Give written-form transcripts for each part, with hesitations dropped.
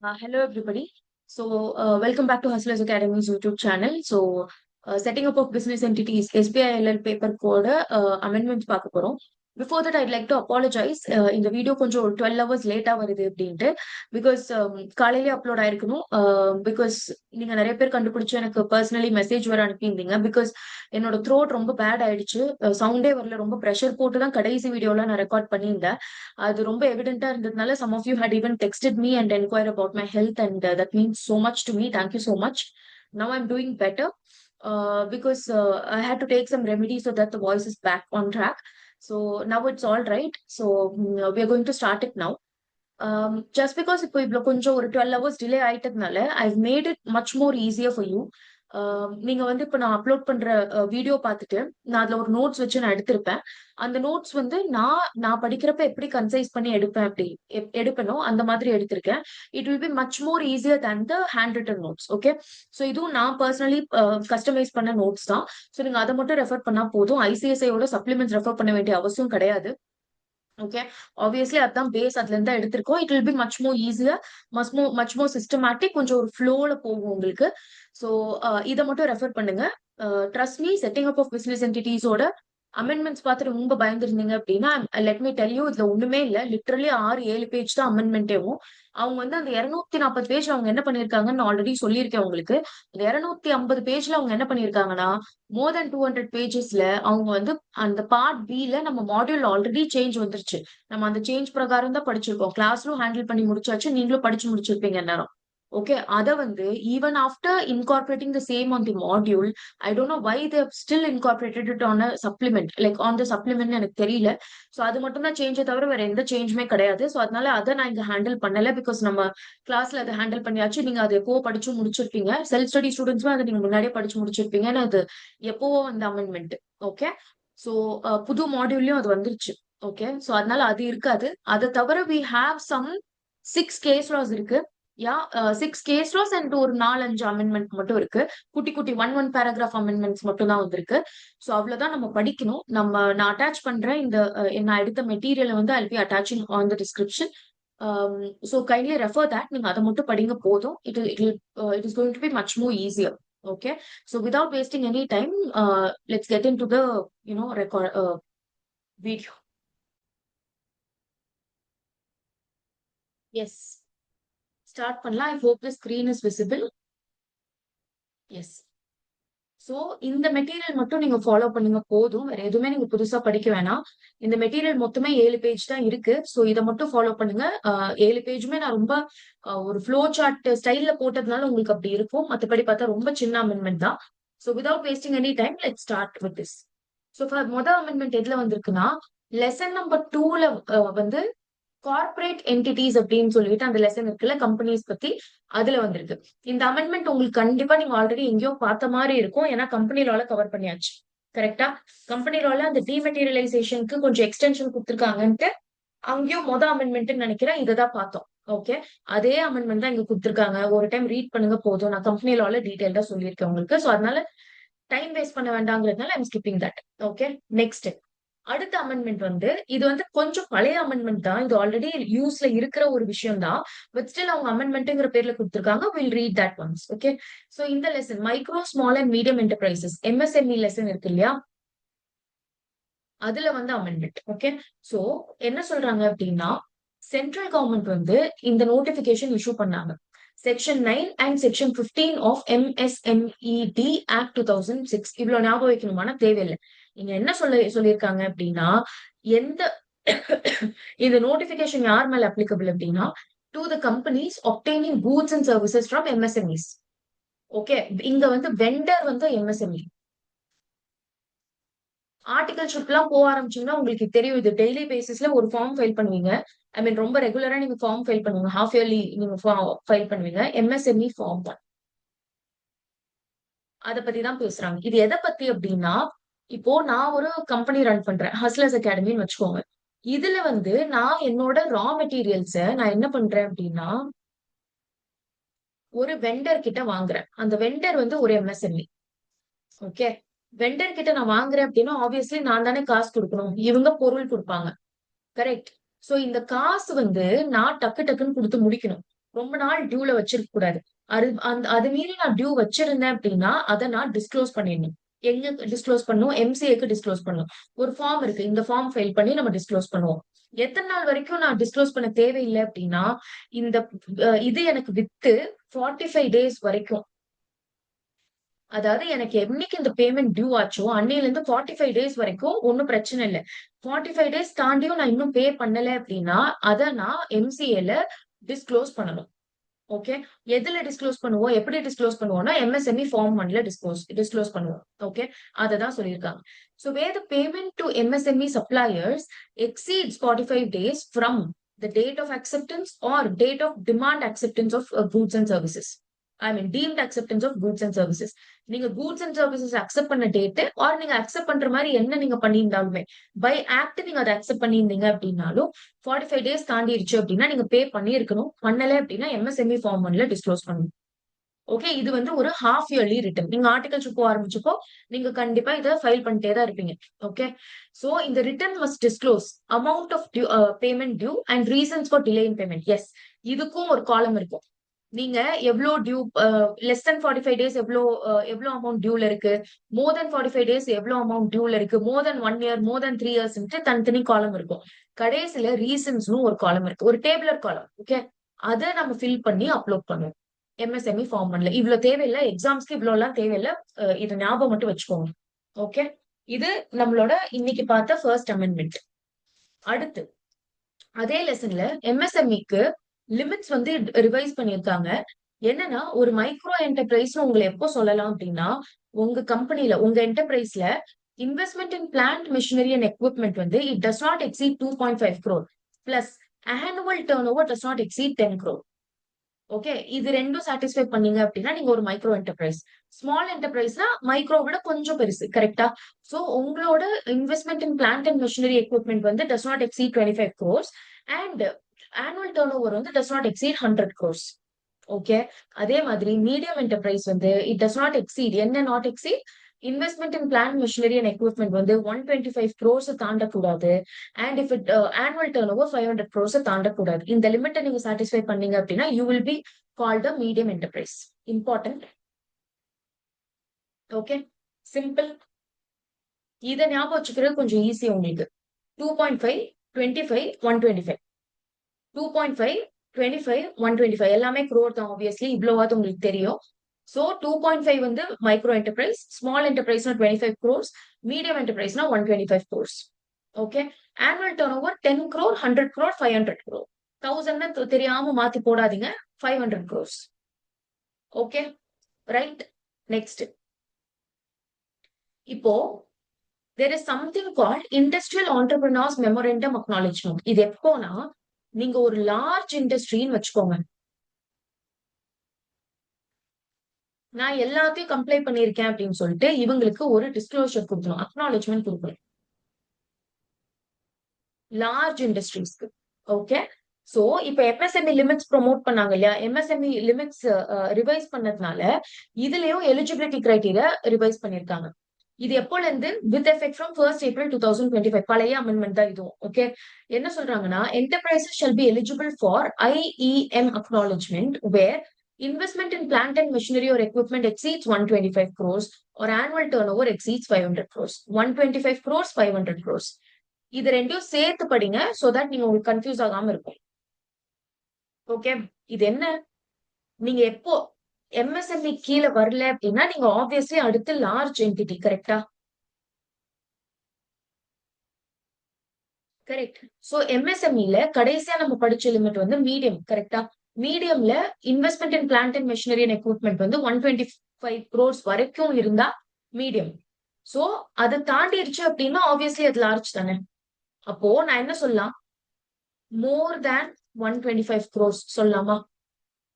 Hello, everybody. Welcome back to Hustlers Academy's YouTube channel. Setting up of business entities, SBI LL paper code amendments பார்க்க போறோம். Before that, I'd like to apologize. இந்த video கொஞ்சம் 12 hours லேட்டா வருது அப்படின்ட்டு because காலையிலே upload ஆயிருக்கணும். Because நீங்க நிறைய பேர் கண்டுபிடிச்சு எனக்கு பர்சனலி மெசேஜ் வர அனுப்பியிருந்தீங்க. பிகாஸ் என்னோட த்ரோட் ரொம்ப பேட் ஆயிடுச்சு. சவுண்டே வரல. ரொம்ப ப்ரெஷர் போட்டு தான் கடைசி வீடியோல நான் ரெக்கார்ட் பண்ணியிருந்தேன். அது ரொம்ப எவிடென்ட்டா இருந்ததுனால some of you had even texted me and inquired about my health, and that means so much to me. Thank you so much. Now I'm doing better because I had to take some remedies so that the voice is back on track. So now it's all right. We are going to start it now. Just because இப்போ இவ்வளவு கொஞ்சம் ஒரு 12 hours delay ஆயிட்டதுனால I've made it much more easier for you. நீங்க வந்து இப்ப நான் upload பண்ற வீடியோ பார்த்துட்டு நான் அதுல ஒரு நோட்ஸ் வச்சு நான் எடுத்திருப்பேன். அந்த நோட்ஸ் வந்து நான் படிக்கிறப்ப எப்படி கன்சைஸ் பண்ணி எடுப்பேன் அப்படி எடுப்பனோ அந்த மாதிரி எடுத்திருக்கேன். It will be much more easier than the hand return notes. Okay, so இதுவும் நான் பர்சனலி கஸ்டமைஸ் பண்ண நோட்ஸ் தான். ஸோ நீங்க அதை மட்டும் ரெஃபர் பண்ணா போதும். ஐசிஎஸ்ஐயோட சப்ளிமெண்ட்ஸ் ரெஃபர் பண்ண வேண்டிய அவசியம் கிடையாது. ஓகே, ஆப்வியஸ்லி அதான் பேஸ், அதுல இருந்தா எடுத்திருக்கோம். It will be much more easier, much more systematic, கொஞ்சம் ஒரு ஃப்ளோல போகும் உங்களுக்கு. ஸோ இதை மட்டும் ரெஃபர் பண்ணுங்க. Trust me, setting up of business என்டிட்டிஸோட அமெண்ட்மெண்ட்ஸ் பார்த்துட்டு ரொம்ப பயந்துருந்தீங்க அப்படின்னா லெட் மீ டெல் யூ, இதுல ஒண்ணுமே இல்ல. லிட்டரலி 6-7 பேஜ் தான் அமெண்ட்மெண்டேவும். அவங்க வந்து அந்த 240 பேஜ்ல அவங்க என்ன பண்ணிருக்காங்கன்னு ஆல்ரெடி சொல்லியிருக்கேன் உங்களுக்கு. அந்த 250 பேஜ்ல அவங்க என்ன பண்ணிருக்காங்கன்னா மோர் தென் 200 பேஜஸ்ல அவங்க வந்து அந்த பார்ட் பில நம்ம மாடியூல் ஆல்ரெடி சேஞ்ச் வந்துருச்சு. நம்ம அந்த சேஞ்ச் பிரகாரம் தான் படிச்சிருக்கோம். கிளாஸ்லும் ஹேண்டில் பண்ணி முடிச்சாச்சு, நீங்களும் படிச்சு முடிச்சிருப்பீங்க நேரம். ஓகே, அத வந்து even after incorporating the same on the module, I don't know why they still incorporated it on a supplement, like on the supplement எனக்கு தெரியல. ஸோ அது மட்டும் தான் சேஞ்சே தவிர வேற எந்த சேஞ்சுமே கிடையாது. ஸோ அதனால அதை நான் இங்க ஹேண்டில் பண்ணல. பிகாஸ் நம்ம கிளாஸ்ல அதை ஹேண்டில் பண்ணியாச்சு. நீங்க அதை எப்போ படிச்சு முடிச்சிருப்பீங்க. செல்ஃப் ஸ்டடி ஸ்டூடெண்ட்ஸ்மே அதை நீங்க முன்னாடியே படிச்சு முடிச்சிருப்பீங்கன்னு அது எப்போவோ அந்த அமெண்ட்மெண்ட். ஓகே, ஸோ புது மாடியூல்லயும் அது வந்துருச்சு. ஓகே, ஸோ அதனால அது இருக்காது. அதை தவிர we have some 6 case laws இருக்கு. யா, 6 கேஸ் லாஸ் அண்ட் ஒரு 4-5 அமெண்ட்மெண்ட் மட்டும் இருக்கு. குட்டி குட்டி ஒன் பேராகிராஃப் அமெண்ட்மெண்ட்ஸ் மட்டும் தான் வந்திருக்கு. ஸோ அவ்வளவுதான் நம்ம படிக்கணும். நான் அட்டாச் பண்றேன் இந்த நான் எடுத்த மெட்டீரியலை வந்து I be attaching on the description. So kindly refer that. நீங்க அதை மட்டும் படிங்க போதும். It is going to be much more easier. Okay, so without wasting any time, let's get into the record video. Yes, start பண்ணலாம். I hope the screen is visible. Yes. So இந்த material மட்டும் நீங்க follow பண்ணுங்க போதும். வேற எதுவுமே நீங்க புதுசா படிக்க வேணாம். இந்த மெட்டீரியல் மொத்தமே 7 பேஜ் தான் இருக்கு. சோ இதை மட்டும் ஃபாலோ பண்ணுங்க. 7 பேஜுமே நான் ரொம்ப ஒரு ஃப்ளோ சார்ட் ஸ்டைல்ல போட்டதுனால உங்களுக்கு அப்படி இருக்கும். மத்தபடி பார்த்தா ரொம்ப சின்ன அமெண்ட்மெண்ட் தான். So without wasting any time, let's start with this. So முதல் அமெண்ட்மெண்ட் எதுல வந்திருக்குன்னா லெசன் நம்பர் 2ல வந்து கார்பரேட் என்டிட்டிஸ் அப்படின்னு சொல்லிட்டு அந்த லெசன் இருக்குல்ல, கம்பெனிஸ் பத்தி, அதுல வந்திருக்கு. இந்த அமெண்ட்மெண்ட் உங்களுக்கு கண்டிப்பா நீங்க ஆல்ரெடி எங்கேயோ பார்த்த மாதிரி இருக்கும். ஏன்னா கம்பெனி லால கவர் பண்ணியாச்சு. கரெக்டா? கம்பெனி லால அந்த டிமெட்டீரியலைசேஷனுக்கு கொஞ்சம் எக்ஸ்டென்ஷன் கொடுத்துருக்காங்கன்ட்டு அங்கேயும் அமெண்ட்மெண்ட் நினைக்கிறேன், இததான் பார்த்தோம். ஓகே, அதே அமெண்ட்மெண்ட் தான் இங்க கொடுத்துருக்காங்க. ஒரு டைம் ரீட் பண்ணுங்க போதும். நான் கம்பெனி லால டீடைல்டா சொல்லியிருக்கேன் உங்களுக்கு. சோ அதனால டைம் வேஸ்ட் பண்ண வேண்டாங்கிறதுனால I'm skipping that. Okay, next அடுத்த அமெண்ட்மெண்ட் வந்து இது வந்து கொஞ்சம் பழைய அமெண்ட்மெண்ட் தான். இது ஆல்ரெடி யூஸ்ல இருக்கிற ஒரு விஷயம் தான். பட் ஸ்டில் அவங்க அமெண்ட்மெண்ட்ங்கிற பேர்ல கொடுத்திருக்காங்க. Will read that once. Okay, so இந்த lesson micro small and medium enterprises MSME lesson இருக்கு இல்லையா, அதுல வந்து அமெண்ட்மெண்ட். ஓகே, சோ என்ன சொல்றாங்க அப்படின்னா சென்ட்ரல் கவர்மெண்ட் வந்து இந்த நோட்டிபிகேஷன் இஷ்யூ பண்ணாங்க. Section 9 and section 15 of MSMED act 2006. இவ்வளவு ஞாபகம் வைக்கணுமான தேவையில்லை. நீங்க என்ன சொல்லியிருக்காங்க அப்படின்னா எந்த இந்த நோட்டிபிகேஷன் யார் மேல அப்ளிகபிள் அப்படின்னா to the companies obtaining goods and services from MSMEs. Okay, இங்க வந்து வெண்டர் வந்து MSME. ஆர்டிகல்ஷிப் எல்லாம் போக ஆரம்பிச்சீங்கன்னா உங்களுக்கு தெரியும், இது டெய்லி பேசிஸ்ல ஒரு ஃபார்ம் ஃபைல் பண்ணுவீங்க. ஐ மீன் ரொம்ப ரெகுலரா நீங்க ஃபார்ம் ஃபைல் பண்ணுவீங்க. ஹாஃப் இயர்லி நீங்க ஃபைல் பண்ணுவீங்க. MSME ஃபார்ம் 1 அதை பத்தி தான் பேசுறாங்க. இது எதை பத்தி அப்படின்னா இப்போ நான் ஒரு கம்பெனி ரன் பண்றேன், ஹஸ்லர்ஸ் அகாடமின்னு வச்சுக்கோங்க. இதுல வந்து நான் என்னோட ரா மெட்டீரியல்ஸ நான் என்ன பண்றேன் அப்படின்னா ஒரு வெண்டர் கிட்ட வாங்குறேன். அந்த வெண்டர் வந்து ஒரு MSME. ஓகே, வெண்டர் கிட்ட நான் வாங்குறேன் அப்படின்னா ஆப்வியஸ்லி நான் தானே காசு கொடுக்கணும். இவங்க பொருள் கொடுப்பாங்க. கரெக்ட். சோ இந்த காசு வந்து நான் டக்கு டக்குன்னு கொடுத்து முடிக்கணும். ரொம்ப நாள் டியூல வச்சிருக்க கூடாது. அது மீறி நான் டியூ வச்சிருந்தேன் அப்படின்னா அதை நான் டிஸ்க்ளோஸ் பண்ணிடணும். எங்க டிஸ்க்ளோஸ் பண்ணும்? எம்சிஏக்கு டிஸ்க்ளோஸ் பண்ணும். ஒரு ஃபார்ம் இருக்கு, இந்த ஃபார்ம் ஃபில் பண்ணி நம்ம டிஸ்க்ளோஸ் பண்ணுவோம். எத்தனை நாள் வரைக்கும் நான் டிஸ்க்ளோஸ் பண்ண தேவையில்லை அப்படின்னா, இந்த இது எனக்கு வித்து 45 days வரைக்கும், அதாவது எனக்கு என்னைக்கு இந்த பேமெண்ட் டியூ ஆச்சோ அன்னையில இருந்து 45 days வரைக்கும் ஒன்னும் பிரச்சனை இல்லை. 45 days தாண்டியும் நான் இன்னும் பே பண்ணல அப்படின்னா அதை நான் எம்சிஏல டிஸ்க்ளோஸ் பண்ணணும். ஓகே, எதுல டிஸ்க்ளோஸ் பண்ணுவோம், எப்படி டிஸ்க்ளோஸ் பண்ணுவோம்னா எம்எஸ்எம்இ ஃபார்ம் 1ல டிஸ்க்ளோஸ் பண்ணுவோம். ஓகே, அததான் சொல்லியிருக்காங்க. So where the payment to MSME suppliers exceeds 45 days from the date of acceptance or date of demand acceptance of goods and services. I mean deemed acceptance of goods and services. நீங்க goods and services accept பண்ண date R நீங்க accept பண்ற மாதிரி என்ன நீங்க பண்ணியிருந்தாலுமே by act நீங்க அதை accept பண்ணியிருந்தீங்க அப்படின்னாலும் 45 days தாண்டிடுச்சு அப்படின்னா நீங்க பே பண்ணியிருக்கணும். பண்ணல அப்படின்னா எம்எஸ்எம்இ ஃபார்ம் 1ல டிஸ்க்ளோஸ் பண்ணணும். ஓகே, இது வந்து ஒரு ஹாஃப் இயர்லி ரிட்டர்ன். நீங்க ஆர்டிகல்ஸ் போக ஆரம்பிச்சப்போ நீங்க கண்டிப்பா இதை ஃபைல் பண்ணிட்டே தான் இருப்பீங்க. ஓகே, சோ இந்த return must disclose amount of payment due and reasons for delay in payment. Yes, இதுக்கும் ஒரு காலம் இருக்கும். நீங்க எவ்வளவு டியூ, லெஸ் தென் 45 days எவ்வளவு அமௌண்ட் டியூல இருக்கு, மோர் தென் 45 days எவ்வளவு அமௌண்ட் டியூல இருக்கு, மோர் தென் 1 year, மோர் தென் 3 years தனித்தனி காலம் இருக்கும். கடைசியில ரீசன்ஸ்னு ஒரு காலம் இருக்கு, ஒரு டேபிளர் காலம். ஓகே, அதை நம்ம ஃபில் பண்ணி அப்லோட் பண்ணுவோம் எம்எஸ்எம்இ ஃபார்ம் 1ல. இவ்வளவு தேவையில்லை, எக்ஸாம்ஸ்க்கு இவ்வளவு எல்லாம் தேவையில்லை, இதை ஞாபகம் மட்டும் வச்சுக்கோங்க. ஓகே, இது நம்மளோட இன்னைக்கு பார்த்த ஃபர்ஸ்ட் அமெண்ட்மெண்ட். அடுத்து அதே லெசன்ல எம்எஸ்எம்இக்கு லிமிட்ஸ் வந்து ரிவைஸ் பண்ணியிருக்காங்க. என்னன்னா, ஒரு மைக்ரோ என்டர்பிரைஸ் உங்களை எப்போ சொல்லலாம் அப்படின்னா, உங்க கம்பெனில உங்க என்டர்பிரைஸ்ல investment in plant machinery and equipment வந்து it does not exceed 2.5 crore plus annual turnover does not exceed 10 crore. Okay, இது ரெண்டும் சாட்டிஸ்ஃபை பண்ணீங்க அப்படின்னா நீங்க ஒரு மைக்ரோ என்டர்பிரைஸ். ஸ்மால் என்டர்பிரைஸ்னா மைக்ரோ விட கொஞ்சம் பெருசு, கரெக்டா? சோ உங்களோட investment in plant and machinery equipment வந்து does not exceed 25 crores and annual turnover வந்து does not exceed 100 crores. Okay, அதே மாதிரி மீடியம் என்டர்பிரைஸ் வந்து இட் டஸ் நாட் எக்ஸீட், என்ன not exceed, investment in plant machinery and equipment வந்து 125 crores தாண்டக்கூடாது and if it annual turnover 500 crores தாண்டக்கூடாது. இந்த லிமிட்டை நீங்க சாட்டிஸ்ஃபை பண்ணீங்க அப்படின்னா you will be called a medium enterprise. Important. Okay, simple. இதை ஞாபகம் வச்சுக்கிறது கொஞ்சம் ஈஸி உங்களுக்கு. 2.5, 25, 125, 2.5, 25, 125 எல்லாமே crore தான். ஆப்வியஸ்லி இவ்வளவாது உங்களுக்கு தெரியும். சோ 2.5 வந்து மைக்ரோ என்டர்பிரைஸ், ஸ்மால் என்டர்பிரைஸ்னா 25 crores, மீடியம் என்டர்பிரைஸ்னா 125 crores. Okay, annual turnover 10 crore, 100 crore, 500 crore. 1000 தெரியாம மாத்தி போடாதீங்க, 500 crores. Okay, right. நெக்ஸ்ட், இப்போ there is something called industrial entrepreneurs memorandum acknowledgement. இது எப்போனா, நீங்க ஒரு லார்ஜ் இண்டஸ்ட்ரின்னு வச்சுக்கோங்க. நான் எல்லாத்தையும் கம்ப்ளை பண்ணிருக்கேன் அப்படின்னு சொல்லிட்டு இவங்களுக்கு ஒரு டிஸ்க்ளோஷர் கொடுக்கணும், அக்னாலஜ்மெண்ட் கொடுக்கணும் லார்ஜ் இண்டஸ்ட்ரீஸ்க்கு. ஓகே, சோ இப்ப எம்எஸ்எம்இ லிமிட்ஸ் ப்ரொமோட் பண்ணாங்க இல்லையா, எம்எஸ்எம்இ லிமிட்ஸ் ரிவைஸ் பண்ணதுனால இதுலயும் எலிஜிபிலிட்டி கிரைட்டீரியா ரிவைஸ் பண்ணிருக்காங்க. இது எப்போல இருந்து? With effect from 1st April 2025. பழைய அமெண்ட்மெண்ட் தான் இதுவும். ஓகே, என்ன சொல்றாங்கன்னா, enterprises shall be eligible for IEM acknowledgement where investment in plant and machinery or equipment exceeds 125 crores or annual turnover exceeds 500 crores. 125 crores, 500 crores. இது ரெண்டையும் சேர்த்து படிங்க so that நீங்க உங்களுக்கு கன்ஃபியூஸ் ஆகாம இருக்கும். ஓகே, இது என்ன, நீங்க எப்போ எம்எஸ்எம்இ கீழே வரல அப்படின்னா நீங்க ஆப்வியஸ்லி அடுத்து லார்ஜ் என்டிட்டி, கரெக்டா? கரெக்ட். சோ எம்எஸ்எம்இல கடைசியா நம்ம படிச்ச லிமிட் வந்து மீடியம், கரெக்டா? மீடியம்ல investment in plant and machinery and equipment வந்து 125 crores வரைக்கும் இருந்தா மீடியம். சோ அதை தாண்டிடுச்சு அப்படின்னா ஆப்வியஸ்லி அது லார்ஜ் தானே. அப்போ நான் என்ன சொல்லலாம், மோர் தேன் 125 crores சொல்லலாமா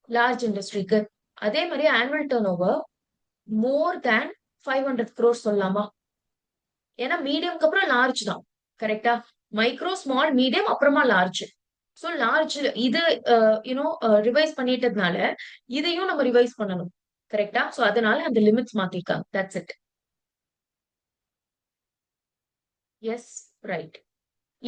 லார்ஜ் இண்டஸ்ட்ரிக்கு? அதே மாதிரி annual turnover more than 500 crores சொல்லலாமா? ஏன்னா மீடியம்க்கு அப்புறம் லார்ஜ் தான், கரெக்டா? மைக்ரோ, ஸ்மால், மீடியம், அப்புறமா லார்ஜ். சோ லார்ஜ் இது ரிவைஸ் பண்ணிட்டதுனால இதையும் நம்ம ரிவைஸ் பண்ணணும், கரெக்டா? சோ அதனால அந்த லிமிட்ஸ் மாத்திருக்காங்க. That's it. Yes, right.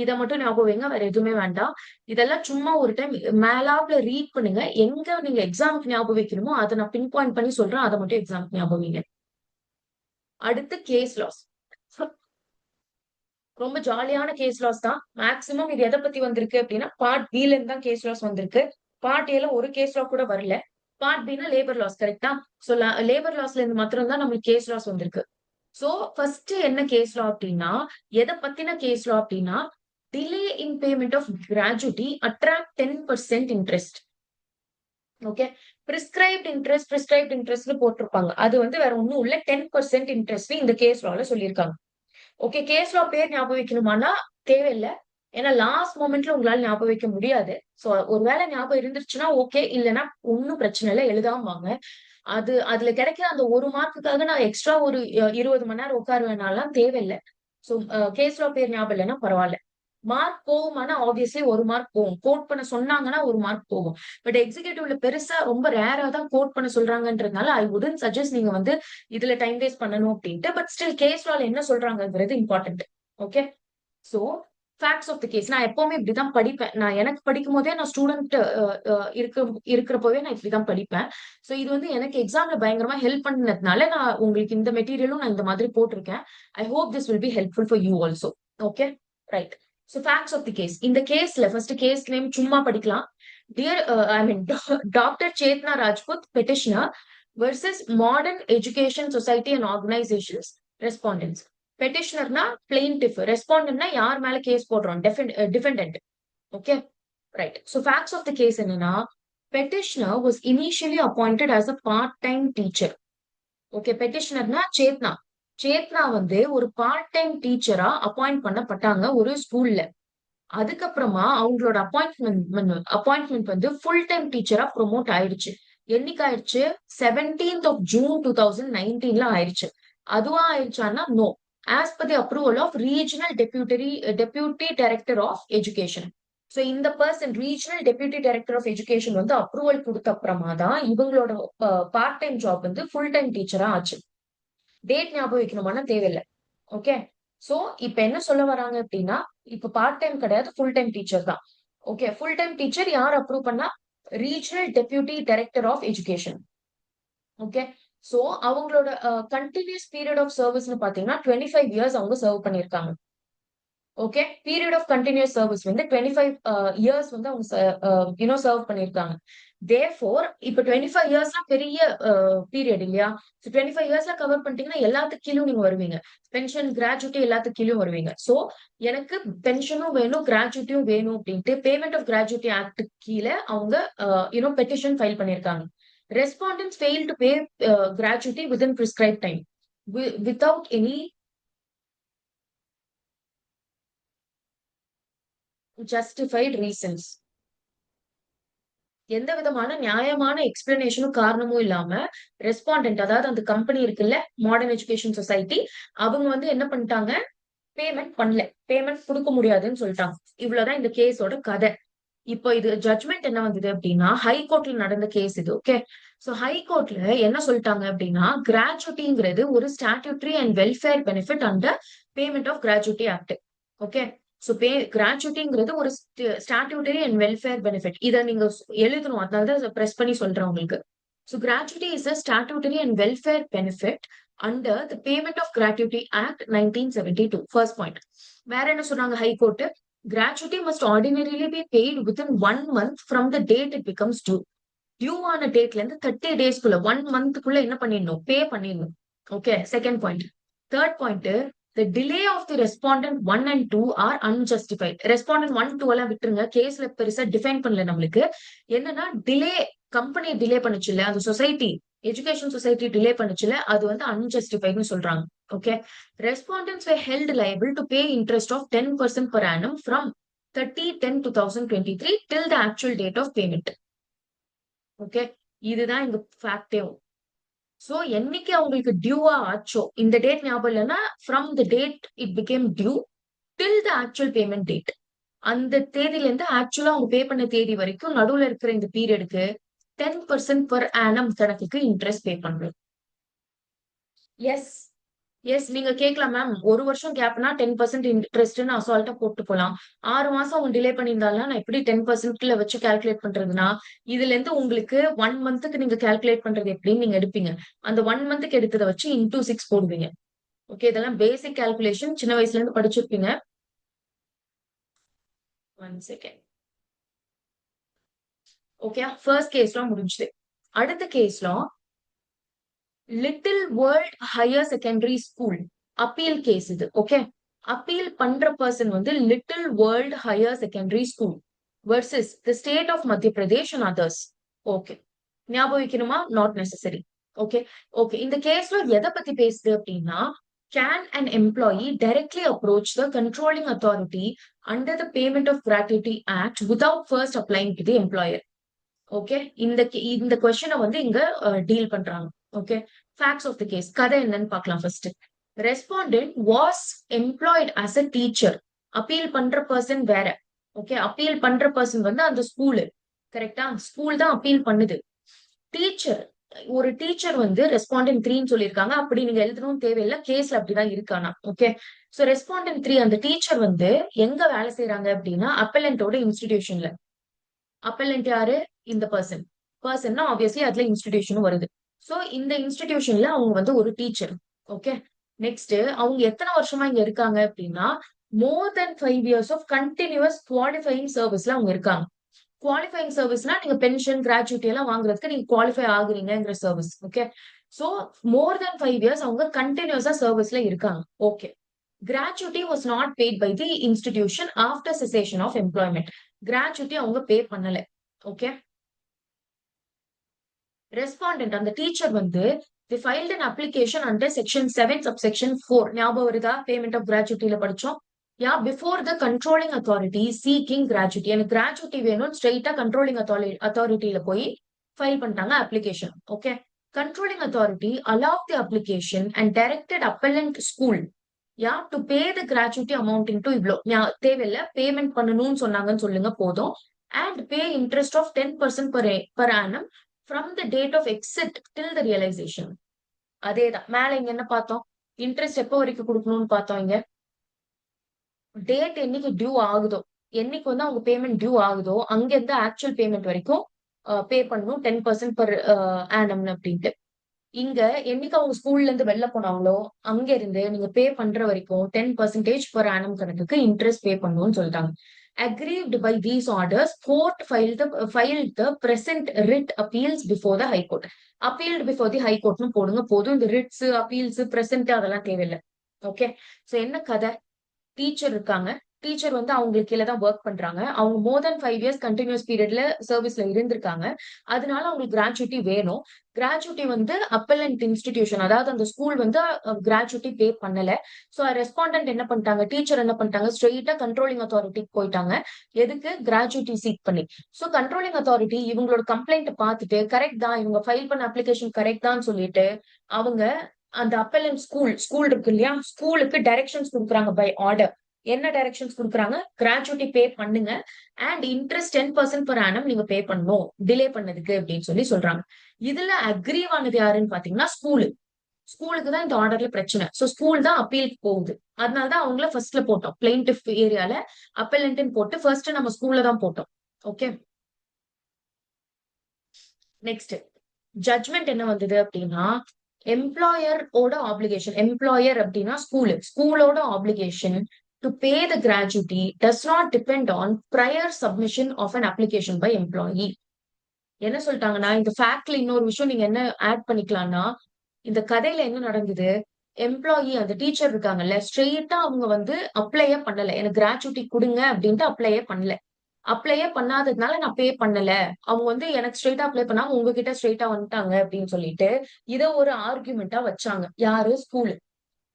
இதை மட்டும் ஞாபகம் வைங்க, வேற எதுவுமே வேண்டாம். இதெல்லாம் சும்மா ஒரு டைம் மேலாப்ல ரீட் பண்ணுங்க. எங்க நீங்க எக்ஸாமுக்கு ஞாபகம் வைக்கணுமோ அதை நான் பின் பாயிண்ட் பண்ணி சொல்றேன், அதை மட்டும் எக்ஸாமுக்கு ஞாபகம் வைங்க. அடுத்து கேஸ் லாஸ். ரொம்ப ஜாலியான கேஸ் லாஸ் தான். மேக்சிமம் இது எதை பத்தி வந்திருக்கு அப்படின்னா பார்ட் பில இருந்து தான் கேஸ் லாஸ் வந்திருக்கு. பார்ட் ஏல ஒரு கேஸ் லா கூட வரல. பார்ட் பினா லேபர் லாஸ், கரெக்டா? சோ லேபர் லாஸ்ல இருந்து மாத்திரம் தான் நம்மளுக்கு கேஸ் லாஸ் வந்திருக்கு. சோ ஃபர்ஸ்ட் என்ன கேஸ் லா அப்படின்னா, எதை பத்தின கேஸ் லா அப்படின்னா, delay in payment of gratuity attract 10% interest. Okay, prescribed interest போட்டிருப்பாங்க. அது வந்து வேற ஒண்ணும் இல்ல, 10% இன்ட்ரெஸ்ட் இந்த கேஸ் லால சொல்லியிருக்காங்க. ஓகே, கேஸ் லா பேர் ஞாபகம் வைக்கணுமானா தேவையில்லை. ஏன்னா லாஸ்ட் மொமெண்ட்ல உங்களால ஞாபகம் வைக்க முடியாது. சோ ஒருவேளை ஞாபகம் இருந்துருச்சுன்னா ஓகே, இல்லைன்னா ஒன்னும் பிரச்சனை இல்லை, எழுதாம வாங்க. அதுல கிடைக்கிற அந்த ஒரு மார்க்குக்காக நான் எக்ஸ்ட்ரா ஒரு 20 மணி நேரம் உட்காருவேனாலாம் தேவையில்லை. சோ கேஸ் லா பேர் ஞாபகம் இல்லைன்னா பரவாயில்ல. மார்க் போகும், ஆனா ஆப்வியஸ்லி ஒரு மார்க் போகும். கோட் பண்ண சொன்னாங்கன்னா ஒரு மார்க் போகும். பட் எக்ஸிகியூட்டிவ்ல பெருசா ரொம்ப ரேரா தான் கோட் பண்ண சொல்றாங்கன்றதுனால ஐ வுடன்ட் சஜஸ்ட் நீங்க வந்து இதுல டைம் வேஸ்ட் பண்ணணும் அப்படின்ட்டு. பட் ஸ்டில் கேஸ் லால என்ன சொல்றாங்கிறது important. Okay, so facts of the case நான் எப்பவுமே இப்படிதான் படிப்பேன். நான் எனக்கு படிக்கும் போதே நான் ஸ்டூடெண்ட் இருக்கிறப்பவே நான் இப்படிதான் படிப்பேன். சோ இது வந்து எனக்கு எக்ஸாம்ல பயங்கரமா ஹெல்ப் பண்ணதுனால நான் உங்களுக்கு இந்த மெட்டீரியலும் நான் இந்த மாதிரி போட்டிருக்கேன். I hope this will be helpful for you also. Okay, right. So facts of the case. இந்த கேஸ்ல ஃபர்ஸ்ட் கேஸ் நேம் சும்மா படிக்கலாம். Dear I mean doctor Chetna Rajput petitioner versus modern education society and organisations respondents. பெட்டிஷனர்னா plaintiff, ரெஸ்பாண்டன்ட்னா யார் மேல case போடுறோம், defendant. Okay, right. So facts of the case என்னன்னா, petitioner was initially appointed as a part time teacher. Okay, பெட்டிஷனர்னா சேத்னா. சேத்னா வந்து ஒரு part time டீச்சரா அப்பாயிண்ட் பண்ணப்பட்டாங்க ஒரு ஸ்கூல்ல. அதுக்கப்புறமா அவங்களோட அப்பாயின்மெண்ட் வந்து ஃபுல் டைம் டீச்சரா ப்ரொமோட் ஆயிடுச்சு. என்னைக்கு ஆயிடுச்சு? 17th of June 2019 ஆயிடுச்சு. அதுவா ஆயிடுச்சான்னா no, as per the approval of regional deputy director of education. So இந்த person regional deputy director of education வந்து அப்ரூவல் கொடுத்த அப்புறமா தான் இவங்களோட பார்ட் டைம் ஜாப் வந்து ஃபுல் டைம் டீச்சரா ஆச்சு. டேட் ஞாபகம் வைக்கணுமானா தேவையில்லை. ஓகே, சோ இப்ப என்ன சொல்ல வராங்க அப்படின்னா, இப்ப பார்ட் டைம் கிடையாது, ஃபுல் டைம் டீச்சர் தான். ஓகே, ஃபுல் டைம் டீச்சர் யார் அப்ரூவ் பண்ணா? Regional deputy director of education. Okay, so அவங்களோட கண்டினியூஸ் பீரியட் ஆஃப் சர்வீஸ்னு பாத்தீங்கன்னா 25 இயர்ஸ் அவங்க சர்வ் பண்ணிருக்காங்க. Okay, period of continuous service வந்து 25 இயர்ஸ் வந்து அவங்க சர்வ் பண்ணிருக்காங்க. தேர்ஃபோர் இப்ப 25 இயர்ஸ்லாம் பெரிய பீரியட் இல்லையா? சோ 25 இயர்ஸ்ல கவர் பண்ணிட்டீங்கன்னா எல்லாத்துக்கு கீழும் நீங்க வருவீங்க. பென்ஷன், கிராஜுவிட்டி எல்லாத்துக்கு கீழும் வருவீங்க. சோ எனக்கு பென்ஷனும் வேணும், கிராஜுவிட்டியும் வேணும் அப்படின்ட்டு பேமெண்ட் ஆஃப் கிராஜுவிட்டி ஆக்ட் கீழே அவங்க பெட்டிஷன் ஃபைல் பண்ணிருக்காங்க. Respondents fail to pay gratuity within prescribe time without any justified reasons. எந்த விதமான நியாயமான எக்ஸ்பிளனேஷனும் காரணமும் இல்லாம ரெஸ்பாண்டன்ட், அதாவது அந்த கம்பெனி இருக்குல்ல, மாடர்ன் எஜுகேஷன் சொசைட்டி, அவங்க வந்து என்ன பண்ணிட்டாங்க? பேமெண்ட் பண்ணல, பேமெண்ட் கொடுக்க முடியாதுன்னு சொல்லிட்டாங்க. இவ்வளவுதான் இந்த கேஸோட கதை. இப்போ இது ஜட்மெண்ட் என்ன வந்தது அப்படின்னா, ஹைகோர்ட்ல நடந்த கேஸ் இது. ஓகே, சோ ஹைகோர்ட்ல என்ன சொல்லிட்டாங்க அப்படின்னா, கிராஜுவிட்டிங்கிறது ஒரு statutory and welfare benefit under payment of gratuity act. Okay, so கிராஜுவிட்டிங்கிறது ஒரு ஸ்டாட்யூட்டரி அண்ட் வெல்ஃபேர் பெனிஃபிட். இதை நீங்க எழுதணும், அதனாலதான் பிரஸ் பண்ணி சொல்றேன் உங்களுக்கு. So gratuity is a statutory and welfare benefit under the Payment of Gratuity Act 1972. First point. வேற என்ன சொன்னாங்க high court? Gratuity must ordinarily be paid within 1 month from the date it becomes due. Due ஆன டேட்ல இருந்து 30 டேஸ்க்குள்ள 1 மந்த்க்குள்ள என்ன பண்ணிடணும்? பே பண்ணிடணும். Okay, second point. Third point, the delay of the respondent 1 and 2 are unjustified. Respondent 1, 2 எல்லாம் விட்டுருங்க, கேஸ்ல பெருசா டிஃபைன் பண்ணல நம்மளுக்கு. என்னன்னா டிலே, கம்பெனி டிலே பண்ணுச்சுல, அந்த சொசைட்டி, எஜுகேஷன் சொசைட்டி டிலே பண்ணுச்சுல, அது வந்து அன்ஜஸ்டிஃபைட்னு சொல்றாங்க. Okay, respondents were held liable to pay interest of 10% per annum from 30/10/2023 till the actual date of payment. Okay, இதுதான் இங்க ஃபேக்டே. சோ என்னைக்கு அவங்களுக்கு டியூவா ஆச்சோ, இந்த டேட் ஞாபகம் இல்லைன்னா from the date it became due till the actual payment date, அந்த தேதியில இருந்து ஆக்சுவலா அவங்க பே பண்ண தேதி வரைக்கும் நடுவுல இருக்கிற இந்த பீரியடுக்கு 10% per annum கணக்குக்கு இன்ட்ரெஸ்ட் பே பண்றோம். எஸ், எஸ், நீங்க கேட்கலாம் மேம். ஒரு வருஷம் கேப்னா 10% இன்ட்ரெஸ்ட்னு அசால்ட்டா போட்டு போலாம். 6 மாசம் அவங்க டிலே பண்ணியிருந்தாங்கன்னா நான் எப்படி 10%ல வச்சு கால்குலேட் பண்றதுன்னா, இதுல இருந்து உங்களுக்கு 1 மந்த்துக்கு நீங்க கால்குலேட் பண்றது எப்படின்னு நீங்க எடுப்பீங்க. அந்த 1 மந்த்துக்கு எடுத்தத வச்சு இன்டூ 6 போடுவீங்க. ஓகே, இதெல்லாம் பேசிக் கால்குலேஷன் சின்ன வயசுல இருந்து படிச்சிருப்பீங்க. 1 செகண்ட். ஓகே, ஃபர்ஸ்ட் கேஸ்லாம் முடிஞ்சுது. அடுத்த கேஸ்லாம் little world higher secondary school appeal case இது. ஓகே, அப்பீல் பண்ற பர்சன் வந்து little world higher secondary school versus the state of Madhya Pradesh and others. Okay, ஞாபகம் வைக்கணுமா? Not necessary. ஓகே. ஓகே, இந்த கேஸ்ல எதை பத்தி பேசுது அப்படின்னா, can an employee directly approach the controlling authority under the Payment of Gratuity Act without first applying to the employer? Okay, இந்த கொஸ்டினை வந்து இங்க டீல் பண்றாங்க. Okay, facts of the case, கதை என்னன்னு பார்க்கலாம் first. Respondent was employed as a teacher. Appeal பண்ற person வேற. ஓகே, அப்பீல் பண்ற பர்சன் வந்து அந்த ஸ்கூலு. கரெக்டா? ஸ்கூல் தான் அப்பீல் பண்ணுது. டீச்சர், ஒரு டீச்சர் வந்து ரெஸ்பாண்டன்ட் 3ன்னு சொல்லியிருக்காங்க. அப்படி நீங்க எழுதணும் தேவையில்லை, கேஸ்ல அப்படிதான் இருக்கானா. ஓகே, சோ ரெஸ்பாண்டன்ட் 3 அந்த டீச்சர் வந்து எங்க வேலை செய்யறாங்க அப்படின்னா அப்பலண்டோட இன்ஸ்டிடியூஷன்ல. அப்பலண்ட் யாரு? இந்த பர்சன். பர்சன்னா ஆப்வியஸ்லி அதுல இன்ஸ்டிடியூஷனும் வருது. சோ இந்த இன்ஸ்டிடியூஷன்ல அவங்க வந்து ஒரு டீச்சர். ஓகே, நெக்ஸ்ட் அவங்க எத்தனை வருஷமா இங்க இருக்காங்க அப்படின்னா, மோர் than 5 years of continuous qualifying சர்வீஸ்ல அவங்க இருக்காங்க. குவாலிஃபைங் சர்வீஸ்னா நீங்க பென்ஷன் கிராஜுவிட்டி எல்லாம் வாங்குறதுக்கு நீங்க குவாலிஃபை ஆகுறீங்கிற service. Okay, so more than 5 years அவங்க கண்டினியூஸா சர்வீஸ்ல இருக்காங்க. Okay, gratuity was not paid by the institution after cessation of employment. Gratuity அவங்க பே பண்ணல. ஓகே, ரெஸ்பாண்டன்ட் அந்த டீச்சர் வந்து they filed an application under section 7 subsection 4. ஞாபகம் வருதா? பேமெண்ட் ஆஃப் கிராஜுவிட்டில படிச்சோம். Yeah before the controlling authority seeking gratuity. எனக்கு gratuity வேணும் ஸ்ட்ரெயிட்டா கண்ட்ரோலிங் அத்தாரிட்டியில போய் ஃபைல் பண்ணிட்டாங்க application. Okay, controlling authority allowed the application and directed appellant school to pay the gratuity amounting to இவ்வளோ தேவையில்ல, பேமெண்ட் பண்ணணும்னு சொன்னாங்கன்னு சொல்லுங்க போதும். And pay interest of 10% per annum from the date of exit till the realisation. அதேதான் மேல இங்க என்ன பார்த்தோம்? இன்ட்ரெஸ்ட் எப்போ வரைக்கும் கொடுக்கணும்னு பார்த்தோம். இங்க டேட் என்னைக்கு டியூ ஆகுதோ, என்னைக்கு வந்து அவங்க பேமெண்ட் டியூ ஆகுதோ அங்க இருந்து ஆக்சுவல் பேமெண்ட் வரைக்கும் பே பண்ணணும் 10% per annum அப்படின்ட்டு. இங்க என்னைக்கு அவங்க ஸ்கூல்ல இருந்து வெளில போனாங்களோ அங்க இருந்து நீங்க பே பண்ற வரைக்கும் 10% per annum கணக்குக்கு இன்ட்ரெஸ்ட் பே பண்ணணும்னு சொல்லிட்டாங்க. Aggrieved by these orders, court filed the present writ appeals before the High Court. Appealed before the High Court னு போடுங்க போதும். இந்த ரிட்ஸ் அப்பீல்ஸ் பிரசன்ட் அதெல்லாம் தேவையில்லை. ஓகே, சோ என்ன கதை? டீச்சர் இருக்காங்க. டீச்சர் வந்து அவங்களுக்கு கீழே தான் ஒர்க் பண்றாங்க. அவங்க மோர் தென் 5 இயர்ஸ் கண்டினியூஸ் பீரியட்ல சர்வீஸ்ல இருந்திருக்காங்க. அதனால அவங்களுக்கு கிராஜுவிட்டி வேணும். கிராஜுவிட்டி வந்து அப்பலண்ட் இன்ஸ்டிடியூஷன், அதாவது அந்த ஸ்கூல் வந்து கிராஜுவிட்டி பே பண்ணல. சோ ரெஸ்பாண்டன்ட் என்ன பண்ணிட்டாங்க, டீச்சர் என்ன பண்ணிட்டாங்க, ஸ்ட்ரெயிட்டா கண்ட்ரோலிங் அத்தாரிட்டிக்கு போயிட்டாங்க. எதுக்கு? கிராஜுவிட்டி சீக் பண்ணி. சோ கண்ட்ரோலிங் அத்தாரிட்டி இவங்களோட கம்ப்ளைண்ட் பார்த்துட்டு கரெக்ட் தான், இவங்க ஃபைல் பண்ண அப்ளிகேஷன் கரெக்ட் தான் சொல்லிட்டு அவங்க அந்த அப்பலண்ட் ஸ்கூல் இருக்கு இல்லையா, ஸ்கூலுக்கு டைரக்ஷன்ஸ் கொடுக்குறாங்க பை ஆர்டர். என்ன டைரக்ஷன்ஸ் கொடுக்குறாங்க? கிராஜுவிட்டி பே பண்ணுங்க அண்ட் இன்ட்ரெஸ்ட் 10% per annum நீங்க பே பண்ணணும் டிலே பண்ணதுக்கு அப்படின்னு சொல்லி சொல்றாங்க. இதுல அக்ரீவ் ஆனது யாருன்னு பாத்தீங்கன்னா ஸ்கூலு. ஸ்கூலுக்கு தான் இந்த ஆர்டர்ல பிரச்சனை. சோ ஸ்கூல் தான் அப்பீலுக்கு போகுது. அதனாலதான் அவங்கள ஃபர்ஸ்ட்ல போட்டோம். பிளைன்டிஃப் ஏரியால அப்பலண்ட் போட்டு ஃபர்ஸ்ட் நம்ம ஸ்கூல்ல தான் போட்டோம். ஓகே, நெக்ஸ்ட் ஜட்மெண்ட் என்ன வந்தது அப்படின்னா, எம்ப்ளாயரோட ஆப்ளிகேஷன், எம்ப்ளாயர் அப்படின்னா ஸ்கூலோட application to pay the gratuity does not depend on prior submission of an application by employee. என்ன சொல்லிட்டாங்கன்னா, இந்த ஃபேக்ட்ல இன்னொரு விஷயம் நீங்க என்ன ஆட் பண்ணிக்கலாம்னா, இந்த கதையில என்ன நடந்தது, எம்ப்ளாயி அந்த டீச்சர் இருக்காங்கல்ல, ஸ்ட்ரெயிட்டா அவங்க வந்து அப்ளையே பண்ணல. எனக்கு கிராஜுவிட்டி கொடுங்க அப்படின்ட்டு அப்ளையே பண்ணல. அப்ளையே பண்ணாததுனால நான் பே பண்ணல. அவங்க வந்து எனக்கு ஸ்ட்ரெயிட்டா அப்ளை பண்ணாம உங்ககிட்ட ஸ்ட்ரெயிட்டா வந்துட்டாங்க அப்படின்னு சொல்லிட்டு இத ஒரு ஆர்குமெண்டா வச்சாங்க. யாரு? ஸ்கூல்.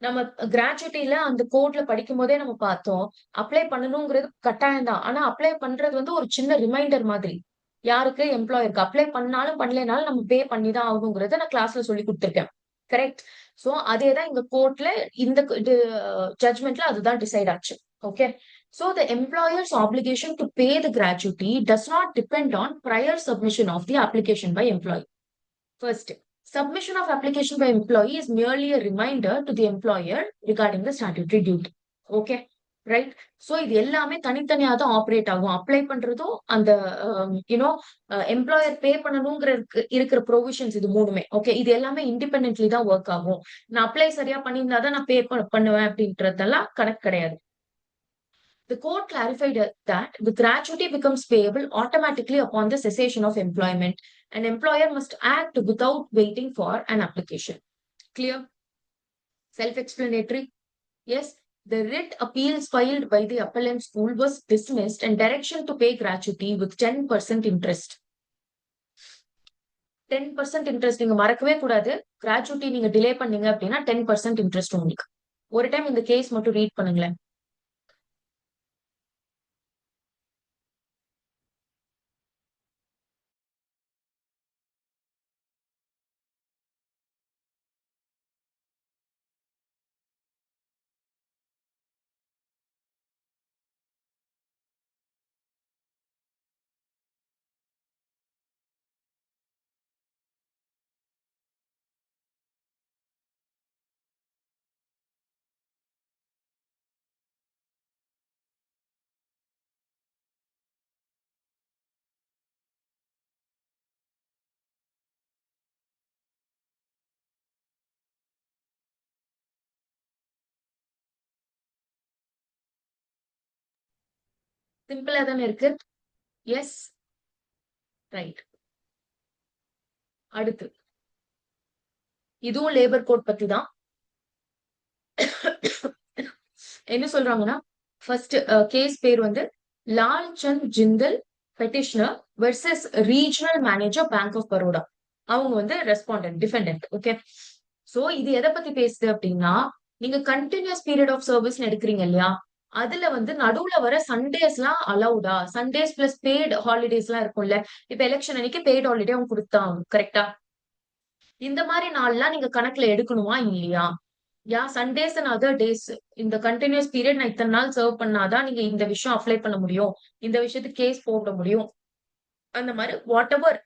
நம்ம கிராஜுவிட்டில அந்த கோட்ல படிக்கும் போதே நம்ம பார்த்தோம். அப்ளை பண்ணணுங்கிறது கட்டாயம் தான். ஆனா அப்ளை பண்றது வந்து ஒரு சின்ன ரிமைண்டர் மாதிரி. யாருக்கு? எம்ப்ளாயருக்கு. அப்ளை பண்ணாலும் பண்ணலைனாலும் நம்ம பே பண்ணி தான் ஆகணுங்கிறத நான் கிளாஸ்ல சொல்லி கொடுத்திருக்கேன். கரெக்ட்? சோ அதேதான் இங்க கோர்ட்ல இந்த ஜட்மெண்ட்ல அதுதான் டிசைட் ஆச்சு. Okay, so the employer's obligation to pay the gratuity does not depend on prior submission of the application by employee. First. Submission of application by employee is merely a reminder to the employer regarding the statutory duty. Okay, right. So இது எல்லாமே தனித்தனியா தான் operate ஆகும். Apply பண்றதும் அந்த you know employer பே பண்ணணுங்கிற இருக்கிற provisions இது மூணுமே. ஓகே, இது எல்லாமே இண்டிபெண்டன்ட்லி தான் ஒர்க் ஆகும். நான் அப்ளை சரியா பண்ணியிருந்தா தான் நான் பே பண்ணுவேன் அப்படின்றதெல்லாம் கணக்கு கிடையாது. The court clarified that the gratuity becomes payable automatically upon the cessation of employment. An employer must act without waiting for an application. Clear? Self-explanatory? Yes. The writ appeals filed by the appellant school was dismissed and direction to pay gratuity with 10% interest. 10% interest நீங்க மறக்கவே கூடாது. gratuity நீங்க delay பண்ணீங்க அப்படின்னா 10% interest உங்களுக்கு. ஒரு time இந்த case மட்டும் ரீட் பண்ணுங்களேன். சிம்பிளா தானே இருக்கு. Yes, right. அடுத்து இதுவும் லேபர் கோட் பத்தி தான். என்ன சொல்றாங்கன்னா, ஃபர்ஸ்ட் கேஸ் பேர் வந்து Lal Chand Jindal petitioner versus regional manager bank of Baroda. அவங்க வந்து ரெஸ்பாண்டன்ட், டிஃபெண்டன்ட். ஓகே, சோ இது எதை பத்தி பேசுது அப்படின்னா, நீங்க கண்டினியூஸ் பீரியட் ஆஃப் சர்வீஸ் எடுக்கிறீங்க இல்லையா, அதுல வந்து நடுவுல வர சண்டேஸ் எல்லாம் அலௌடா, சண்டேஸ் பிளஸ் பெய்டு ஹாலிடேஸ் எல்லாம் இருக்கும்ல. இப்ப எலெக்ஷன் அன்னைக்கு பெய்டு ஹாலிடே அவங்க கொடுத்தாங்க, கரெக்டா? இந்த மாதிரி நாள்லாம் நீங்க கணக்குல எடுக்கணுமா இல்லையா? யா, சண்டேஸ் அண்ட் அதர் டேஸ் இந்த கண்டினியூஸ் பீரியட் நான் இத்தனை நாள் சர்வ் பண்ணாதான் நீங்க இந்த விஷயம் அப்ளை பண்ண முடியும், இந்த விஷயத்துக்கு கேஸ் போட முடியும். அந்த மாதிரி வாட் எவர்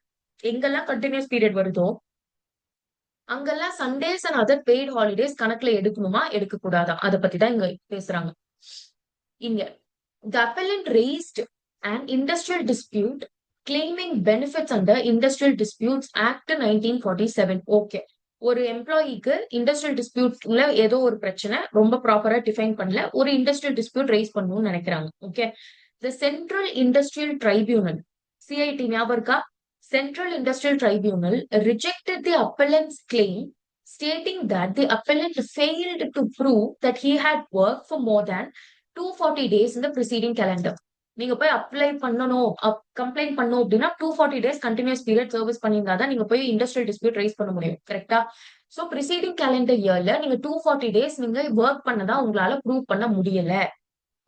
எங்கெல்லாம் கண்டினியூஸ் பீரியட் வருதோ அங்கெல்லாம் Sundays and other paid holidays கணக்குல எடுக்கணுமா எடுக்க கூடாதா, அதை பத்தி தான் இங்க பேசுறாங்க. இங்க the appellant raised an industrial dispute claiming benefits under Industrial Disputes Act 1947. Okay, ஒரு எம்ப்ளாயிக்கு இண்டஸ்ட்ரியல் டிஸ்பியூட்ல ஏதோ ஒரு பிரச்சனை ரொம்ப ப்ராப்பரா டிஃபைன் பண்ணல, ஒரு இண்டஸ்ட்ரியல் டிஸ்பியூட் ரைஸ் பண்ணணும்னு நினைக்கிறாங்க. Okay, the central industrial tribunal, CID ஞாபகம் இருக்கா? Central Industrial Tribunal rejected the appellant's claim, stating that the appellant failed to prove that he had worked for more than 240 days in the preceding calendar. நீங்க போய் apply பண்ணணும், complaint பண்ணணும் அப்படின்னா 240 days continuous period service பண்ணியிருந்தா தான் நீங்க போய் industrial dispute rice பண்ண முடியும், கரெக்டா? சோ ப்ரிசீடிங் கேலண்டர் இயர்ல நீங்க 240 days நீங்க ஒர்க் பண்ணதா உங்களால ப்ரூவ் பண்ண முடியல.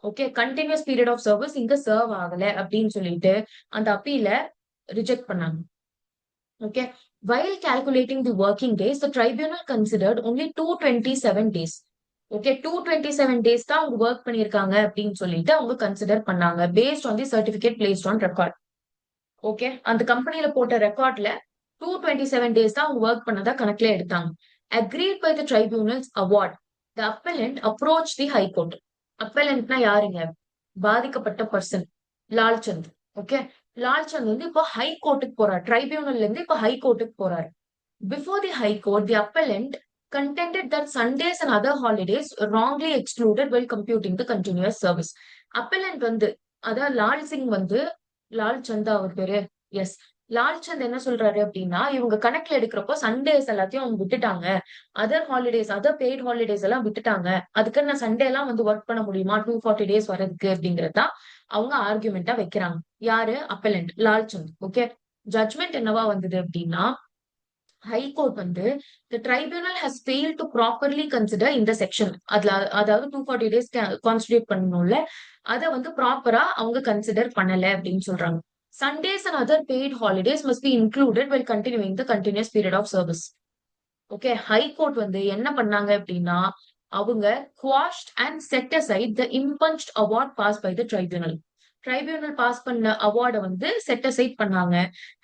Okay, continuous period of service இங்க சர்வ் ஆகல அப்படின்னு சொல்லிட்டு அந்த அப்பீல ரிஜெக்ட் பண்ணாங்க. Okay, while calculating the working days, the tribunal considered only 227 days. Okay, 227 days தான் அவங்க ஒர்க் பண்ணிருக்காங்க அப்படின்னு சொல்லிட்டு அவங்க கன்சிடர் பண்ணாங்க, based on the certificate placed on record. Okay, அந்த கம்பெனில போட்ட ரெக்கார்ட்ல 227 days தான் அவங்க ஒர்க் பண்ணதா கணக்குல எடுத்தாங்க. Agreed by the tribunal's award, the appellant approached the high court. அப்பெலன்ட்னா யாருங்க? பாதிக்கப்பட்ட பர்சன் லால் சந்த். ஓகே, லால் சந்த் வந்து இப்போ ஹை கோர்ட்டுக்கு போறாரு, ட்ரைபியூனல்ல இருந்து இப்போ ஹை கோர்ட்டுக்கு போறாரு. Before the High Court, the appellant contended that Sundays and other holidays wrongly excluded while computing the continuous service. Appellant வந்து, அதாவது லால் சிங் வந்து, லால் சந்தா அவர் பேரு, எஸ், லால் சந்த் என்ன சொல்றாரு அப்படின்னா, இவங்க கணக்குல எடுக்கிறப்போ சண்டேஸ் எல்லாத்தையும் அவங்க விட்டுட்டாங்க, other holidays, other paid holidays எல்லாம் விட்டுட்டாங்க, அதுக்கு நான் சண்டே எல்லாம் வந்து ஒர்க் பண்ண முடியுமா 240 days வரதுக்கு அப்படிங்கறதுதான் அவங்க ஆர்குமெண்டா வைக்கிறாங்க. யாரு? அப்பெலண்ட் லால் சந்த். ஓகே, ஜட்மெண்ட் என்னவா வந்தது அப்படின்னா, ஹைகோர்ட் வந்து the tribunal has failed to properly consider இந்த செக்ஷன், அதுல அதாவது 240 days கான்ஸ்டிடியூட் பண்ணணும்ல, அதை வந்து ப்ராப்பரா அவங்க கன்சிடர் பண்ணல அப்படின்னு சொல்றாங்க. Sundays and other paid holidays must be included while continuing the continuous period of service. Okay, high court வந்து என்ன பண்ணாங்க அப்படின்னா, அவங்க quashed and set aside the impunged award passed by the tribunal. Tribunal pass பண்ண அவார்டை வந்து செட் அசைட் பண்ணாங்க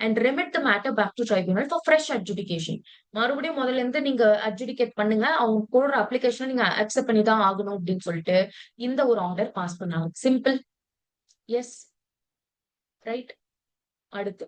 and remit the matter back to tribunal for fresh adjudication. மறுபடியும் முதல்ல இருந்து நீங்க அட்ஜுடிகேட் பண்ணுங்க, அவங்க போடுற அப்ளிகேஷன் நீங்க அக்செப்ட் பண்ணி தான் ஆகணும் அப்படின்னு சொல்லிட்டு இந்த ஒரு ஆர்டர் பாஸ் பண்ணாங்க. சிம்பிள். Yes, right. அடுத்து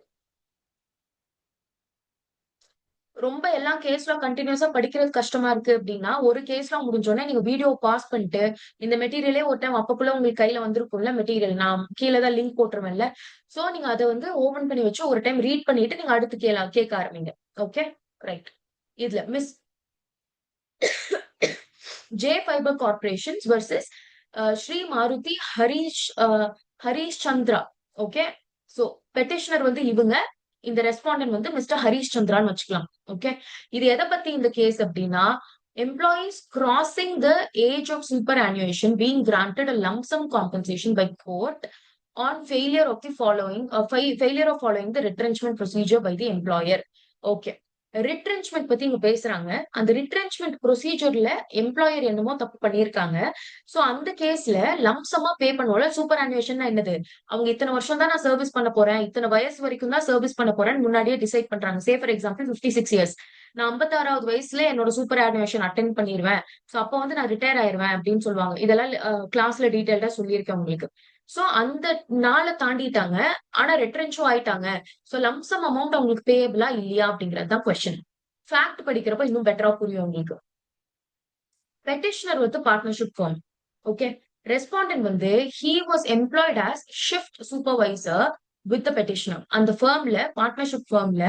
ரொம்ப எல்லாம் கேஸ்ல கண்டினியூஸா படிக்கிறது கஷ்டமா இருக்கு அப்படின்னா, ஒரு கேஸ்லாம் முடிஞ்சோடனே நீங்க வீடியோ பாஸ் பண்ணிட்டு, இந்த மெட்டீரியலே ஒரு டைம் அப்பக்குள்ள உங்களுக்கு கையில வந்திருக்கும்ல மெட்டீரியல். நான் கீழ தான் லிங்க் போட்டுருவேன்ல. சோ நீங்க அத வந்து ஓப்பன் பண்ணி வச்சு ஒரு டைம் ரீட் பண்ணிட்டு நீங்க அடுத்து கேட்க ஆரம்பிங்க. Okay, right. இதுல miss J fibre corporations versus Shri Maruti Harish Chandra. Okay, so petitioner வந்து இவங்க, இந்த ரெஸ்பாண்டன்ட் வந்து மிஸ்டர் ஹரீஷ் சந்திரான்னு வச்சுக்கலாம். ஓகே, இது எதை பத்தி இந்த கேஸ் அப்படின்னா, employees crossing the age of superannuation annuation being granted a lump sum compensation by court on failure of following the retrenchment procedure by the employer. Okay, retrenchment பத்தி இங்க பேசுறாங்க. அந்த ரிட்ரென்ச்மெண்ட் ப்ரொசீஜர்ல எம்ப்ளாயர் என்னமோ தப்பு பண்ணிருக்காங்க. சோ அந்த கேஸ்ல லம்சமா பே பண்ணுவோம்ல. சூப்பர் annuation என்னது, அவங்க இத்தனை வருஷம் தான் நான் சர்வீஸ் பண்ண போறேன், இத்தனை வயசு வரைக்கும் தான் சர்வீஸ் பண்ண போறேன்னு முன்னாடியே டிசைட் பண்றாங்க. சே ஃபார் எக்ஸாம்பிள் 56 இயர்ஸ், நான் 56வது வயசுல என்னோட சூப்பர் annuation அட்டென்ட் பண்ணிடுவேன், சோ அப்ப வந்து நான் ரிட்டையர் ஆயிருவேன் அப்படின்னு சொல்லுவாங்க. இதெல்லாம் கிளாஸ்ல டீடைல்டா சொல்லியிருக்கேன் உங்களுக்கு. சோ அந்த நாளை தாண்டிட்டாங்க, ஆனா ரெட்ரென்ச்சும் ஆயிட்டாங்க. சோ லம்சம் அமௌண்ட் அவங்களுக்கு பேயபிளா இல்லையா அப்படிங்கிறது தான் கொஸ்டின். ஃபேக்ட் படிக்கிறப்ப இன்னும் பெட்டரா புரியும் உங்களுக்கு. பெட்டிஷனர் வந்து பார்ட்னர்ஷிப் ஃபார்ம். ஓகே, ரெஸ்பாண்டன்ட் வந்து he was employed as shift supervisor with the petitioner. அந்த ஃபர்ம்ல, பார்ட்னர்ஷிப் ஃபர்ம்ல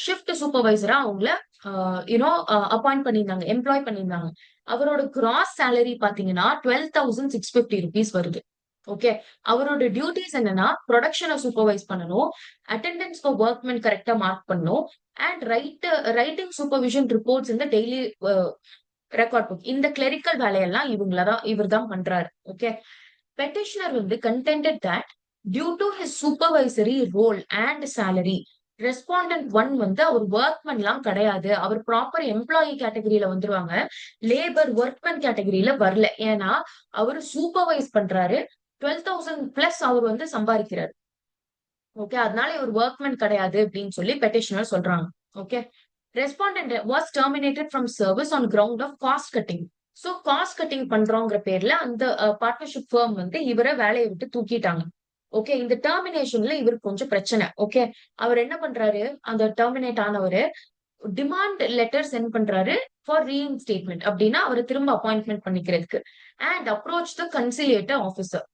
ஷிஃப்ட் சூப்பர்வைசரா அவங்கள அப்பாயிண்ட் பண்ணியிருந்தாங்க, எம்ப்ளாய் பண்ணியிருந்தாங்க. அவரோட கிராஸ் சேலரி பாத்தீங்கன்னா 12,650 rupees வருது. ஓகே, அவரோட டியூட்டிஸ் என்னன்னா ப்ரொடக்ஷனை சூப்பர்வைஸ் பண்ணணும், அட்டெண்டன்ஸ் ஃபார் ஒர்க்மென் கரெக்டா மார்க் பண்ணணும், அண்ட் ரைட்டிங் சூப்பர்விஷன் ரிப்போர்ட்ஸ் இந்த டெய்லி ரெக்கார்ட் புக். இந்த கிளரிக்கல் வேலையெல்லாம் இவர் தான் பண்றாரு. ஓகே, பெட்டிஷனர் வந்து contended that due to his supervisory role and salary, respondent 1 வந்து அவர் ஒர்க்மேன் எல்லாம் கிடையாது, அவர் ப்ராப்பர் எம்ப்ளாயி கேட்டகரியில வந்துருவாங்க, லேபர் ஒர்க்மேன் கேட்டகரியில வரல. ஏன்னா அவர் சூப்பர்வைஸ் பண்றாரு, 12,000 பிளஸ் அவர் வந்து சம்பாதிக்கிறாரு. ஓகே, அதனால இவர் ஒர்க்மேன் கிடையாது அப்படின்னு சொல்லி பெட்டிஷனர் சொல்றாங்க. Okay, respondent was terminated from service on ground of cost cutting. So cost cutting பண்றோங்கிற பேர்ல அந்த பார்ட்னர்ஷிப் ஃபர்ம் வந்து இவரை வேலையை விட்டு தூக்கிட்டாங்க. ஓகே, இந்த டெர்மினேஷன்ல இவருக்கு கொஞ்சம் பிரச்சனை. ஓகே, அவர் என்ன பண்றாரு, அந்த டெர்மினேட் ஆனவரு டிமாண்ட் லெட்டர் சென்ட் பண்றாரு ஃபார் ரீஇன்ஸ்டேட்மெண்ட், அப்படின்னா அவரை திரும்ப அப்பாயின்ட்மெண்ட் பண்ணிக்கிறதுக்கு. And approach the conciliator officer,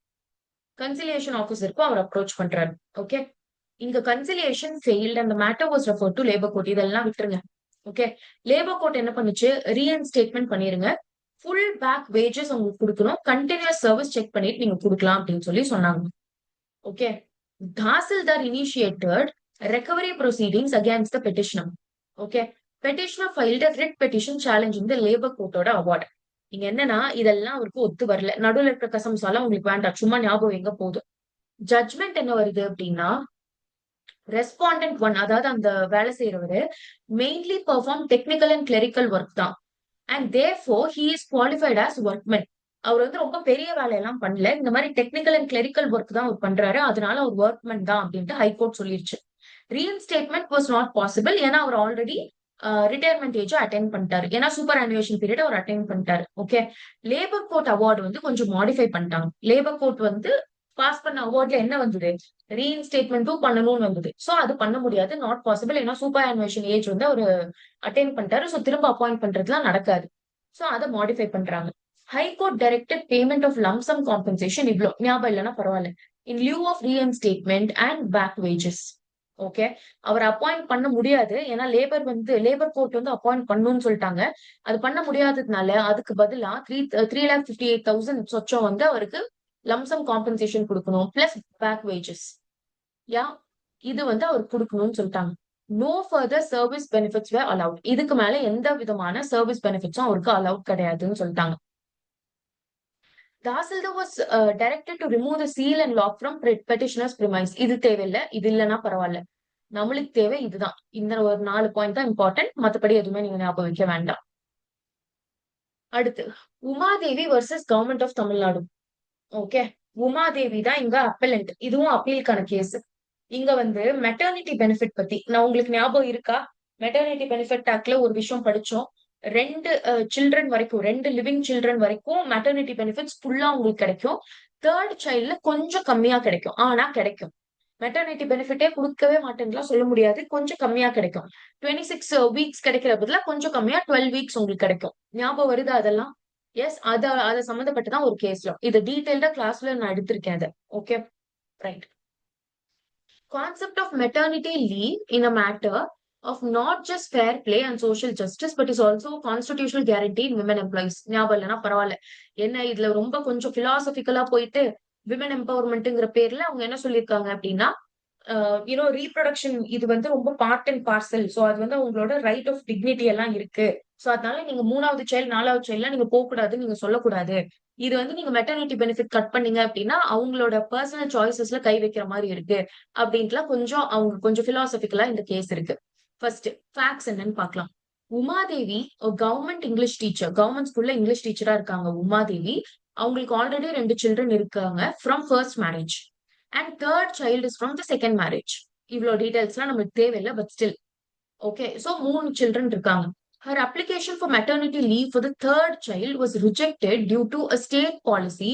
conciliation ஆஃபீஸருக்கும் அவர் அப்ரோச் பண்றாரு. ஓகே, இங்க conciliation failed and matter was refer to labour court. இதெல்லாம் விட்டுருங்க. ஓகே, லேபர் கோர்ட் என்ன பண்ணுச்சு, ரீஇன்ஸ்டேட்மெண்ட் பண்ணிருங்க, ஃபுல் பேக் வேஜஸ் உங்களுக்கு கொடுக்கணும், கண்டினியூஸ் சர்வீஸ் செக் பண்ணிட்டு நீங்க கொடுக்கலாம் அப்படின்னு சொல்லி சொன்னாங்க. Okay, tahsildar initiated recovery proceedings against the petitioner. Okay, petitioner filed a writ petition challenging the labor courtோட award. இங்க என்னன்னா இதெல்லாம் அவருக்கு ஒத்து வரல, நடுவில் இருக்கிற கசம்சால உங்களுக்கு வேண்டாம், சும்மா ஞாபகம் எங்க போதும். ஜட்மெண்ட் என்ன வருது அப்படின்னா, ரெஸ்பாண்டன்ட் 1, அதாவது அந்த வேலை செய்யறவரு mainly perform technical and clerical work தான், and therefore he is qualified as workman. அவர் வந்து ரொம்ப பெரிய வேலையெல்லாம் பண்ணல, இந்த மாதிரி டெக்னிக்கல் அண்ட் கிளரிக்கல் ஒர்க் தான் அவர் பண்றாரு, அதனால அவர் ஒர்க்மேன் தான் அப்படின்ட்டு ஹைகோர்ட் சொல்லிருச்சு. ரீஇன்ஸ்டேட்மெண்ட் வாஸ் நாட் பாசிபிள், ஏன்னா அவர் ஆல்ரெடி ரிட்டையர்மெண்ட் ஏஜ் அட்டென்ட் பண்ணிட்டாரு, ஏன்னா சூப்பர் annuation பீரியட் அவர் அட்டென்ட் பண்ணிட்டாரு. ஓகே, லேபர் கோர்ட் அவார்டு வந்து கொஞ்சம் மாடிஃபை பண்ணிட்டாங்க. லேபர் கோர்ட் வந்து பாஸ் பண்ண அவார்ட்ல என்ன வந்தது, ரீஇன்ஸ்டேட்மெண்ட்டும் பண்ணணும்னு வந்தது. சோ அது பண்ண முடியாது, நாட் பாசிபிள், ஏன்னா சூப்பர் annuation ஏஜ் வந்து அவர் அட்டென்ட் பண்ணிட்டாரு. சோ திரும்ப அப்பாயிண்ட் பண்றதுலாம் நடக்காது. சோ அதை மாடிஃபை பண்றாங்க. High court directed payment of lump sum compensation, இவ்வளோ ஞாபகம் இல்லைன்னா பரவாயில்ல, in lieu of reinstatement and back wages. Okay, அவர் அப்பாயிண்ட் பண்ண முடியாது, ஏன்னா லேபர் கோர்ட் வந்து அப்பாயிண்ட் பண்ணணும்னு சொல்லிட்டாங்க. அது பண்ண முடியாததுனால அதுக்கு பதிலா 3,58,000 சொச்சம் வந்து அவருக்கு லம்சம் காம்பன்சேஷன் கொடுக்கணும், பிளஸ் பேக் வேஜஸ். யா, இது வந்து அவருக்கு கொடுக்கணும்னு சொல்லிட்டாங்க. நோ ஃபர்தர் சர்வீஸ் பெனிஃபிட்ஸ் வேர் அலவுட். இதுக்கு மேல எந்த விதமான சர்வீஸ் பெனிஃபிட்ஸும் அவருக்கு அலவுட் கிடையாதுன்னு சொல்லிட்டாங்க. Tahsildar was directed to remove the seal and lock from petitioner's premise. இது தேவையில்லை, இது இல்லைன்னா பரவாயில்ல, நம்மளுக்கு தேவை இதுதான். இந்த ஒரு 4 பாயிண்ட் தான் இம்பார்ட்டன்ட், மத்தபடி எதுவுமே நீங்க ஞாபகம் வைக்க வேண்டாம். அடுத்து Umadevi versus government of Tamil Nadu. Okay, Umadevi தான் இங்க அப்பலண்ட். இதுவும் அப்பீலுக்கான கேஸ். இங்க வந்து மெட்டர்னிட்டி பெனிஃபிட் பத்தி நான் உங்களுக்கு ஞாபகம் இருக்கா? மெட்டர்னிட்டி பெனிஃபிட் ஆக்ட்ல ஒரு விஷயம் படிச்சோம். 2 சில்ட்ரன் வரைக்கும், 2 லிவிங் சில்ட்ரன் வரைக்கும் மெட்டர்னிட்டி பெனிஃபிட்ஸ் ஃபுல்லா உங்களுக்கு கிடைக்கும். 3rd சைல்ட்ல கொஞ்சம் கம்மியா கிடைக்கும். ஆனா கிடைக்கும். மெட்டர்னிட்டி பெனிஃபிட்டே குடுக்கவே மாட்டேன்னுலாம் சொல்ல முடியாது. கொஞ்சம் கம்மியா கிடைக்கும். 26 வீக்ஸ் கிடைக்கிற பதிலா கொஞ்சம் கம்மியா 12 வீக்ஸ் உங்களுக்கு கிடைக்கும். ஞாபகம் வருதா அதெல்லாம்? எஸ். அத சம்மந்தப்பட்டு தான் ஒரு கேஸ்ல. இது டீடைல்டா கிளாஸ்ல நான் எடுத்திருக்கேன் அத. Okay. Right. Concept of maternity leave in a matter of not just fair play and social justice, but is also a constitutional guarantee in women employees. ஞாபகம் இல்லைன்னா பரவாயில்ல. என்ன இதுல ரொம்ப கொஞ்சம் பிலாசபிக்கலா போயிட்டு விமன் எம்பவர்மெண்ட்ங்கிற பேர்ல அவங்க என்ன சொல்லியிருக்காங்க அப்படின்னா, ரீப்ரொடக்ஷன் இது வந்து ரொம்ப பார்ட் அண்ட் பார்சல். சோ அது வந்து அவங்களோட ரைட் ஆஃப் டிக்னிட்டி எல்லாம் இருக்கு. சோ அதனால நீங்க 3வது சைல்டு 4வது சைல்ட்லாம் நீங்க போக கூடாதுன்னு நீங்க சொல்லக்கூடாது. இது வந்து நீங்க மெட்டர்னிட்டி பெனிஃபிட் கட் பண்ணீங்க அப்படின்னா அவங்களோட பர்சனல் சாய்ஸஸ்ல கை வைக்கிற மாதிரி இருக்கு அப்படின்ட்டுலாம் கொஞ்சம் அவங்க கொஞ்சம் பிலாசபிக்கலா இந்த கேஸ் இருக்கு. ஃபர்ஸ்ட் ஃபேக்ட்ஸ் என்னன்னு பார்க்கலாம். Umadevi government English teacher, government ஸ்கூல்ல இங்கிலீஷ் டீச்சரா இருக்காங்க உமாதேவி. அவங்களுக்கு ஆல்ரெடி 2 சில்ட்ரன் இருக்காங்க from first marriage. And 3rd child is from the second marriage. இவ்வளவு டீடைல்ஸ்லாம் நமக்கு தேவையில்லை, but still okay. So 3 children இருக்காங்க. Her application for maternity leave for the 3rd child was rejected due to a state policy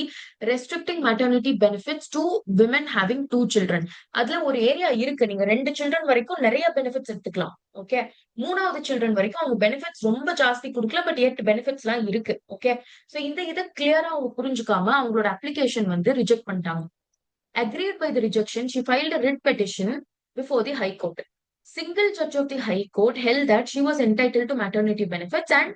restricting maternity benefits to women having 2 children. அதுல ஒரு area இருக்கு. நீங்க 2 children வரைக்கும் நிறைய பெனிஃபிட்ஸ் எடுத்துக்கலாம். Okay. 3வது children வரைக்கும் அவங்க பெனிஃபிட்ஸ் ரொம்ப ஜாஸ்தி கொடுக்கல, பட் எட் பெனிஃபிட்ஸ் எல்லாம் இருக்கு. ஓகே. சோ இந்த இதை கிளியரா அவங்க புரிஞ்சுக்காம அவங்களோட அப்ளிகேஷன் வந்து ரிஜெக்ட் பண்ணிட்டாங்க. Agreed by the rejection, she filed a writ petition before the High Court. Single judge of the High Court held that she was entitled to maternity benefits and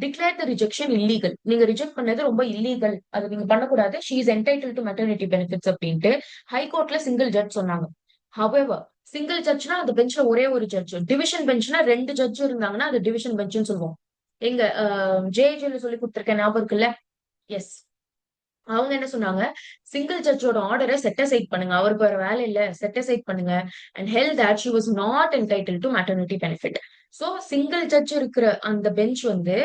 declared the rejection illegal. நீங்க reject பண்ணது ரொம்ப illegal, அது நீங்க பண்ணக்கூடாது. She is entitled to maternity benefits அப்படின்ட்டு high கோர்ட்ல single judge சொன்னாங்க. However, single ஜட்ஜ்னா அந்த பெஞ்ச்ல ஒரே ஒரு ஜட்ஜ். டிவிஷன் பெஞ்ச்னா 2 ஜட்ஜ் இருந்தாங்கன்னா அது டிவிஷன் பெஞ்ச்னு சொல்லுவோம். எங்க ஜேஜேல சொல்லி கொடுத்திருக்கேன் ஞாபகம் இருக்குல்ல? எஸ். அவங்க என்ன சொன்னாங்க, சிங்கிள் ஜட்ஜோட ஆர்டரை செட் அசைட் பண்ணுங்க, அவருக்கு வேற வேலை இல்ல, செட் அசைட் பண்ணுங்க. And held that she was not entitle to maternity benefit. So single judge இருக்கிற அந்த பெஞ்ச் வந்து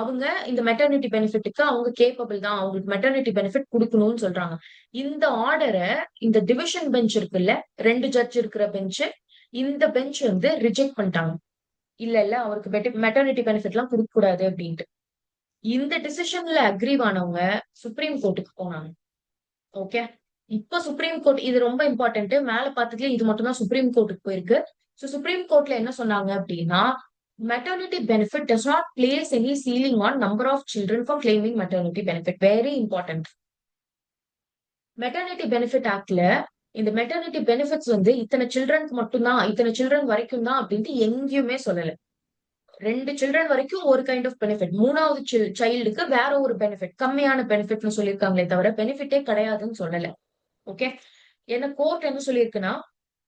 அவங்க இந்த மெட்டர்னிட்டி பெனிஃபிட்டுக்கு அவங்க கேப்பபிள் தான், அவங்களுக்கு மெட்டர்னிட்டி பெனிஃபிட் கொடுக்கணும்னு சொல்றாங்க. இந்த ஆர்டரை இந்த டிவிஷன் பெஞ்ச் இருக்குல்ல, 2 ஜட்ஜ் இருக்கிற பெஞ்ச், இந்த பெஞ்ச் வந்து ரிஜெக்ட் பண்ணிட்டாங்க. இல்ல இல்ல அவருக்கு மெட்டர்னிட்டி பெனிஃபிட் எல்லாம் கொடுக்க கூடாது அப்படின்ட்டு. இந்த டிசிஷன்ல அக்ரீவ் ஆனவங்க சுப்ரீம் கோர்ட்டுக்கு போனாங்க. ஓகே. இப்ப சுப்ரீம் கோர்ட் இது ரொம்ப இம்பார்ட்டன்ட். மேல பாத்ததுல இது மட்டும் தான் சுப்ரீம் கோர்ட்டுக்கு போயிருக்கு. சோ சுப்ரீம் கோர்ட்ல என்ன சொன்னாங்க அப்படின்னா, maternity benefit does not place any ceiling on number of children for claiming maternity benefit. Very important. Maternity benefit ஆக்ட்ல இந்த மெட்டர்னிட்டி பெனிஃபிட்ஸ் வந்து இத்தனை சில்ட்ரனுக்கு மட்டும்தான், இத்தனை சில்ட்ரன் வரைக்கும் தான் அப்படின்ட்டு எங்கேயுமே சொல்லல. 2 சில்ட்ரன் வரைக்கும் ஒரு கைண்ட் ஆஃப் பெனிஃபிட், 3வது சைல்டுக்கு வேற ஒரு பெனிஃபிட், கம்மியான பெனிஃபிட்னு சொல்லியிருக்காங்களே தவிர பெனிஃபிட்டே கிடையாதுன்னு சொல்லல. ஓகே. என்ன கோர்ட் என்ன சொல்லியிருக்குன்னா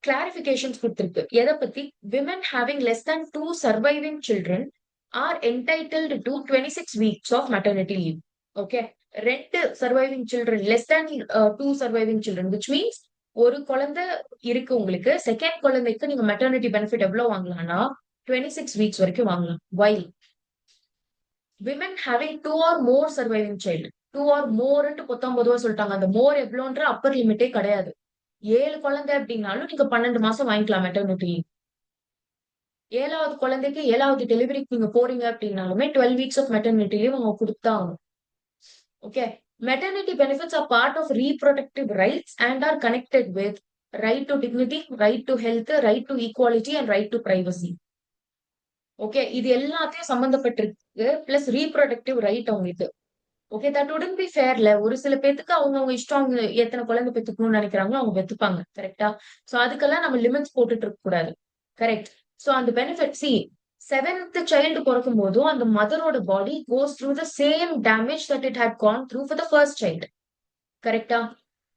கிளாரிபிகேஷன்ஸ் கொடுத்திருக்கு. எதை பத்தி? Women having less than 2 surviving children are entitled to 26 weeks of maternity leave. Okay. 2 surviving children, less than 2 surviving children, which means ஒரு குழந்தை இருக்கு உங்களுக்கு, செகண்ட் குழந்தைக்கு நீங்க மெட்டர்னிட்டி பெனிஃபிட் எவ்வளவு வாங்கலாம்னா 26 வீக்ஸ் வரைக்கும் வாங்கலாம். while women having 2 or more surviving child, 2 or more 19 சொல்லிட்டாங்க. அந்த மோர் எவ்வளோன்ற அப்பர் லிமிட்டே கிடையாது. 7 குழந்தை அப்படின்னாலும் நீங்க 12 மாசம் வாங்கிக்கலாம் மெட்டர்னிட்டி. 7வது குழந்தைக்கு 7வது டெலிவரிக்கு நீங்க போறீங்க அப்படின்னாலுமே 12 வீக்ஸ் ஆஃப் மெட்டர்னிட்டி லீவ் அவங்க கொடுத்தாங்க. Okay. Maternity benefits are part of reproductive rights and are connected with right to dignity, right to health, right to equality and right to privacy. Okay. இது எல்லாத்தையும் சம்பந்தப்பட்டிருக்கு. பிளஸ் ரீப்ரொடக்டிவ் ரைட் அவங்களுக்கு. Okay. That உடன் be ஃபேர்ல. ஒரு சில பேத்துக்கு அவங்க இஷ்டம், அவங்க எத்தனை குழந்தை பெத்துக்கணும்னு நினைக்கிறாங்களோ அவங்க பெத்துப்பாங்க. கரெக்டா? சோ அதுக்கெல்லாம் நம்ம லிமிட்ஸ் போட்டுட்டு இருக்க கூடாது. கரெக்ட். சோ அந்த பெனிஃபிட் சி 7th சைல்டு பிறக்கும் போதும் அந்த மதரோட body goes through the same damage that it had gone through for the first child. கரெக்டா?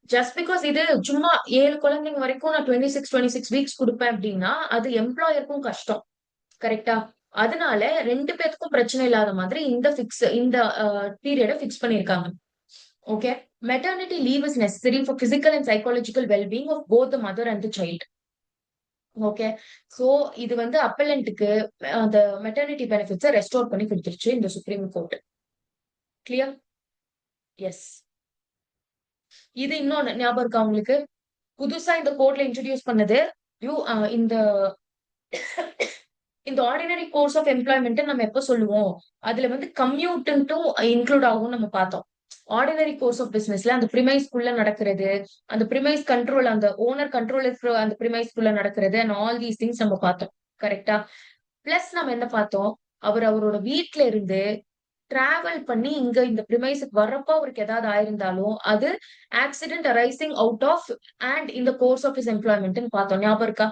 ஜஸ்ட் பிகாஸ் இது சும்மா 7 குழந்தைங்க வரைக்கும் நான் 26 வீக்ஸ் கொடுப்பேன் அப்படின்னா அது எம்ப்ளாயருக்கும் கஷ்டம். கரெக்டா? அதனால 2 பேத்துக்கும் பிரச்சனை இல்லாத மாதிரி இந்த பீரியட பிக்ஸ் பண்ணிருக்காங்க. Okay. Maternity leave is necessary for physical and psychological wellbeing of both the mother and the child. Okay. So இது வந்து அப்பலண்ட்டுக்கு அந்த மெட்டர்னிட்டி பெனிஃபிட்ஸை ரெஸ்டோர் பண்ணி கொடுத்துருச்சு இந்த சுப்ரீம் கோர்ட். கிளியர்? எஸ். இது இன்னொன்னு ஞாபகம் இருக்கா உங்களுக்கு? புதுசா இந்த கோட்ல இன்ட்ரடியூஸ் பண்ணது இந்த இந்த ஆர்டினரி கோர்ஸ் ஆஃப் எம்ப்ளாய்மெண்ட் நம்ம எப்ப சொல்லுவோம்? அதுல வந்து கம்யூட்டும் இன்க்ளூட் ஆகும்னு நம்ம பார்த்தோம். ஆர்டினரி கோர்ஸ் ஆஃப் பிசினஸ்ல அந்த பிரிமைஸ்க்குள்ள நடக்கிறது, அந்த பிரிமைஸ் கண்ட்ரோல், அந்த ஓனர் கண்ட்ரோல் இருக்கிற அந்த பிரிமைஸ்க்குள்ள நடக்கிறது அண்ட் ஆல் தீஸ் திங்ஸ் நம்ம பார்த்தோம். கரெக்ட்டா? பிளஸ் நம்ம என்ன பார்த்தோம்? அவரோட வீட்ல இருந்து டிராவல் பண்ணி இங்க இந்த பிரிமைஸ்க்கு வர்றப்போ அவருக்கு ஏதாவது ஆயிருந்தாலும், அது accident arising out of and in the course of his எம்ப்ளாய்மென்ட்ன்னு பார்த்தோம். ஞாபகம் இருக்கா?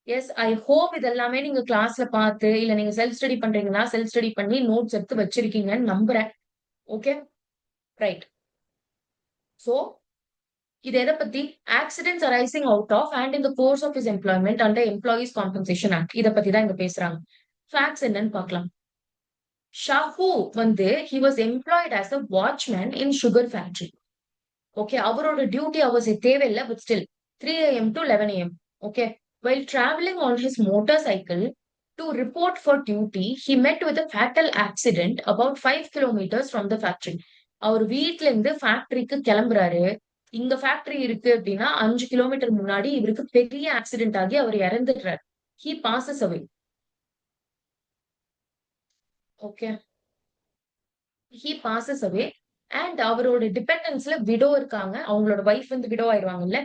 எஸ், ஐ ஹோப் இது எல்லாமே நீங்க கிளாஸ்ல பார்த்து, இல்ல நீங்க செல்ஃப் ஸ்டடி பண்றீங்கன்னா, செல்ஃப் ஸ்டடி பண்ணி நோட்ஸ் எடுத்து வச்சிருக்கீங்கன்னு நம்புறேன். ஓகே? ரைட். சோ, இது எத பத்தி? Accidents arising out of and in the course of his employment under employees compensation act. இத பத்தி தான் இங்க பேசுறாங்க. ஃபேக்ட்ஸ் என்னன்னு பார்க்கலாம். ஷாஹூ வந்து he was employed as a watchman in sugar factory. Okay, அவரோட டியூட்டி அவர்ஸ் தேவையில்லை, but still 3 a.m. to 11 a.m. Okay, while traveling on his motorcycle to report for duty, he met with a fatal accident about 5 kilometers from the factory. அவர் வீட்ல இருந்து ஃபேக்டரிக்கு கிளம்புறாரு. இங்க factory இருக்கு அப்படின்னா 5 kilometre முன்னாடி இவருக்கு பெரிய ஆக்சிடென்ட் ஆகி அவர் இறந்துடுறாரு. He passes away. Okay, he passes away. And அவரோட டிபெண்டன்ஸ்ல விடோ இருக்காங்க. அவங்களோட வைஃப் வந்து விடோ ஆயிருவாங்கல்ல.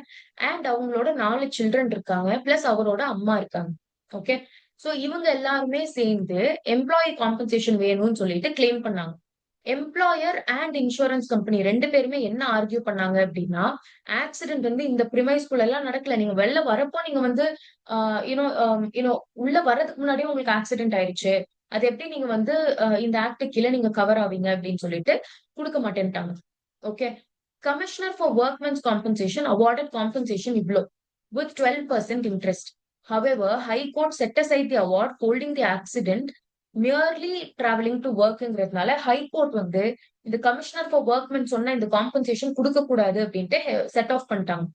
அண்ட் அவங்களோட 4 சில்ட்ரன் இருக்காங்க. பிளஸ் அவரோட அம்மா இருக்காங்க. ஓகே. சோ இவங்க எல்லாருமே சேர்ந்து எம்ப்ளாயி காம்பன்சேஷன் வேணும்னு சொல்லிட்டு கிளைம் பண்ணாங்க. எம்ப்ளாயர் அண்ட் இன்சூரன்ஸ் கம்பெனி 2 பேருமே என்ன ஆர்கியூ பண்ணாங்க அப்படின்னா, ஆக்சிடென்ட் வந்து இந்த பிரிமைஸ்குள்ள எல்லாம் நடக்கல. நீங்க வெளில வரப்போ நீங்க வந்து யூனோ யூனோ உள்ள வர்றதுக்கு முன்னாடியே உங்களுக்கு ஆக்சிடென்ட் ஆயிருச்சு. அது எப்படி நீங்க வந்து இந்த ஆக்ட் கீழ நீங்க கவர் ஆவீங்க அப்படின்னு சொல்லிட்டு குடுக்க மாட்டேன்ட்டாங்க. Okay. Commissioner for workmen's compensation awarded compensation இவ்ளோ with 12% interest. However, High Court set aside the award holding the accident merely traveling to workங்கிறதுனால ஹை கோர்ட் வந்து இந்த கமிஷனர் ஃபார் ஒர்க்மென் சொன்ன இந்த காம்பன்சேஷன் கொடுக்க கூடாது அப்படின்ட்டு செட் ஆஃப் பண்ணிட்டாங்க.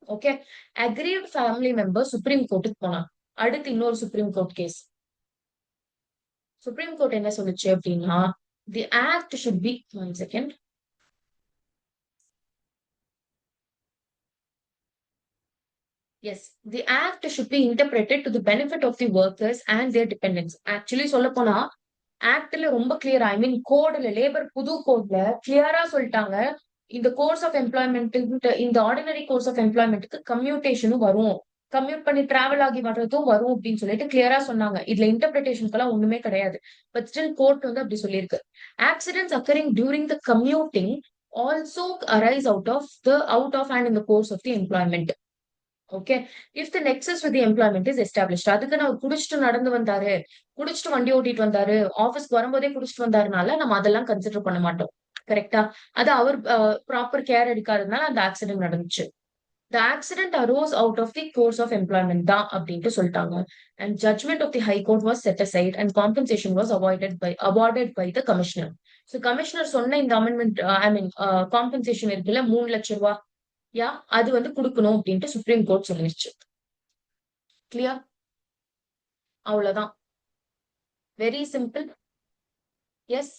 Okay. Aggrieved family member supreme கோர்ட்டுக்கு போனாங்க. அடுத்து இன்னொரு supreme court case. Supreme court என்ன சொல்லுச்சு அப்படின்னா, the act should be one second. Yes, the act should be interpreted to the benefit of the workers and their dependents. Actually சொல்ல போனா ஆக்ட்ல ரொம்ப கிளியரா, ஐ மீன் கோடுல, லேபர் புது கோட்ல கிளியரா சொல்லிட்டாங்க. இந்த கோர்ஸ் ஆஃப் எம்ப்ளாய்மெண்ட், இந்த ஆர்டினரி கோர்ஸ் ஆஃப் எம்ப்ளாய்மெண்ட்க்கு கம்யூட்டேஷனும் வரும், கம்யூட் பண்ணி டிராவல் ஆகி வர்றதும் வரும் அப்படின்னு சொல்லிட்டு கிளியரா சொன்னாங்க. இதுல இன்டர்பிரிட்டேஷனுக்கு ஒண்ணுமே கிடையாது. பட் ஸ்டில் கோர்ட் வந்து அப்படி சொல்லியிருக்கு. Accidents occurring during the commuting also arise out of and in the course of the employment. Okay. If the nexus with employment is established. அதுக்கு அவர் குடிச்சிட்டு நடந்து வந்தாரு, குடிச்சிட்டு வண்டி ஓட்டிட்டு வந்தாரு, ஆபீஸ்க்கு வரும்போதே குடிச்சிட்டு வந்தாருனால நம்ம அதெல்லாம் கன்சிடர் பண்ண மாட்டோம். கரெக்டா? அது அவர் ப்ராப்பர் கேர் எடுக்காததுனால அந்த ஆக்சிடென்ட் நடந்துச்சு. The accident arose out of the course of employment தான் அப்படின்ட்டு சொல்லிட்டாங்க. And judgement of the high court was set aside and compensation was awarded by the commissioner. So commissioner சொன்ன இந்த அமெண்ட்மெண்ட், ஐ மீன் compensation இருக்குல்ல, 3 லட்சம் ரூபாய், யா அது வந்து குடுக்கணும் அப்படின்ட்டு சுப்ரீம் கோர்ட் சொல்லிருச்சு. கிளியர்? அவ்வளவுதான். Very simple. Yes,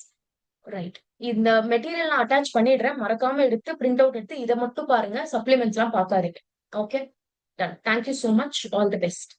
right. இந்த மெட்டீரியல் நான் அட்டாச் பண்ணிடுறேன். மறக்காம எடுத்து பிரிண்ட் அவுட் எடுத்து இதை மட்டும் பாருங்க. சப்ளிமெண்ட்ஸ் எல்லாம் பார்க்காதீங்க. Okay, done. Thank you so much. All the best.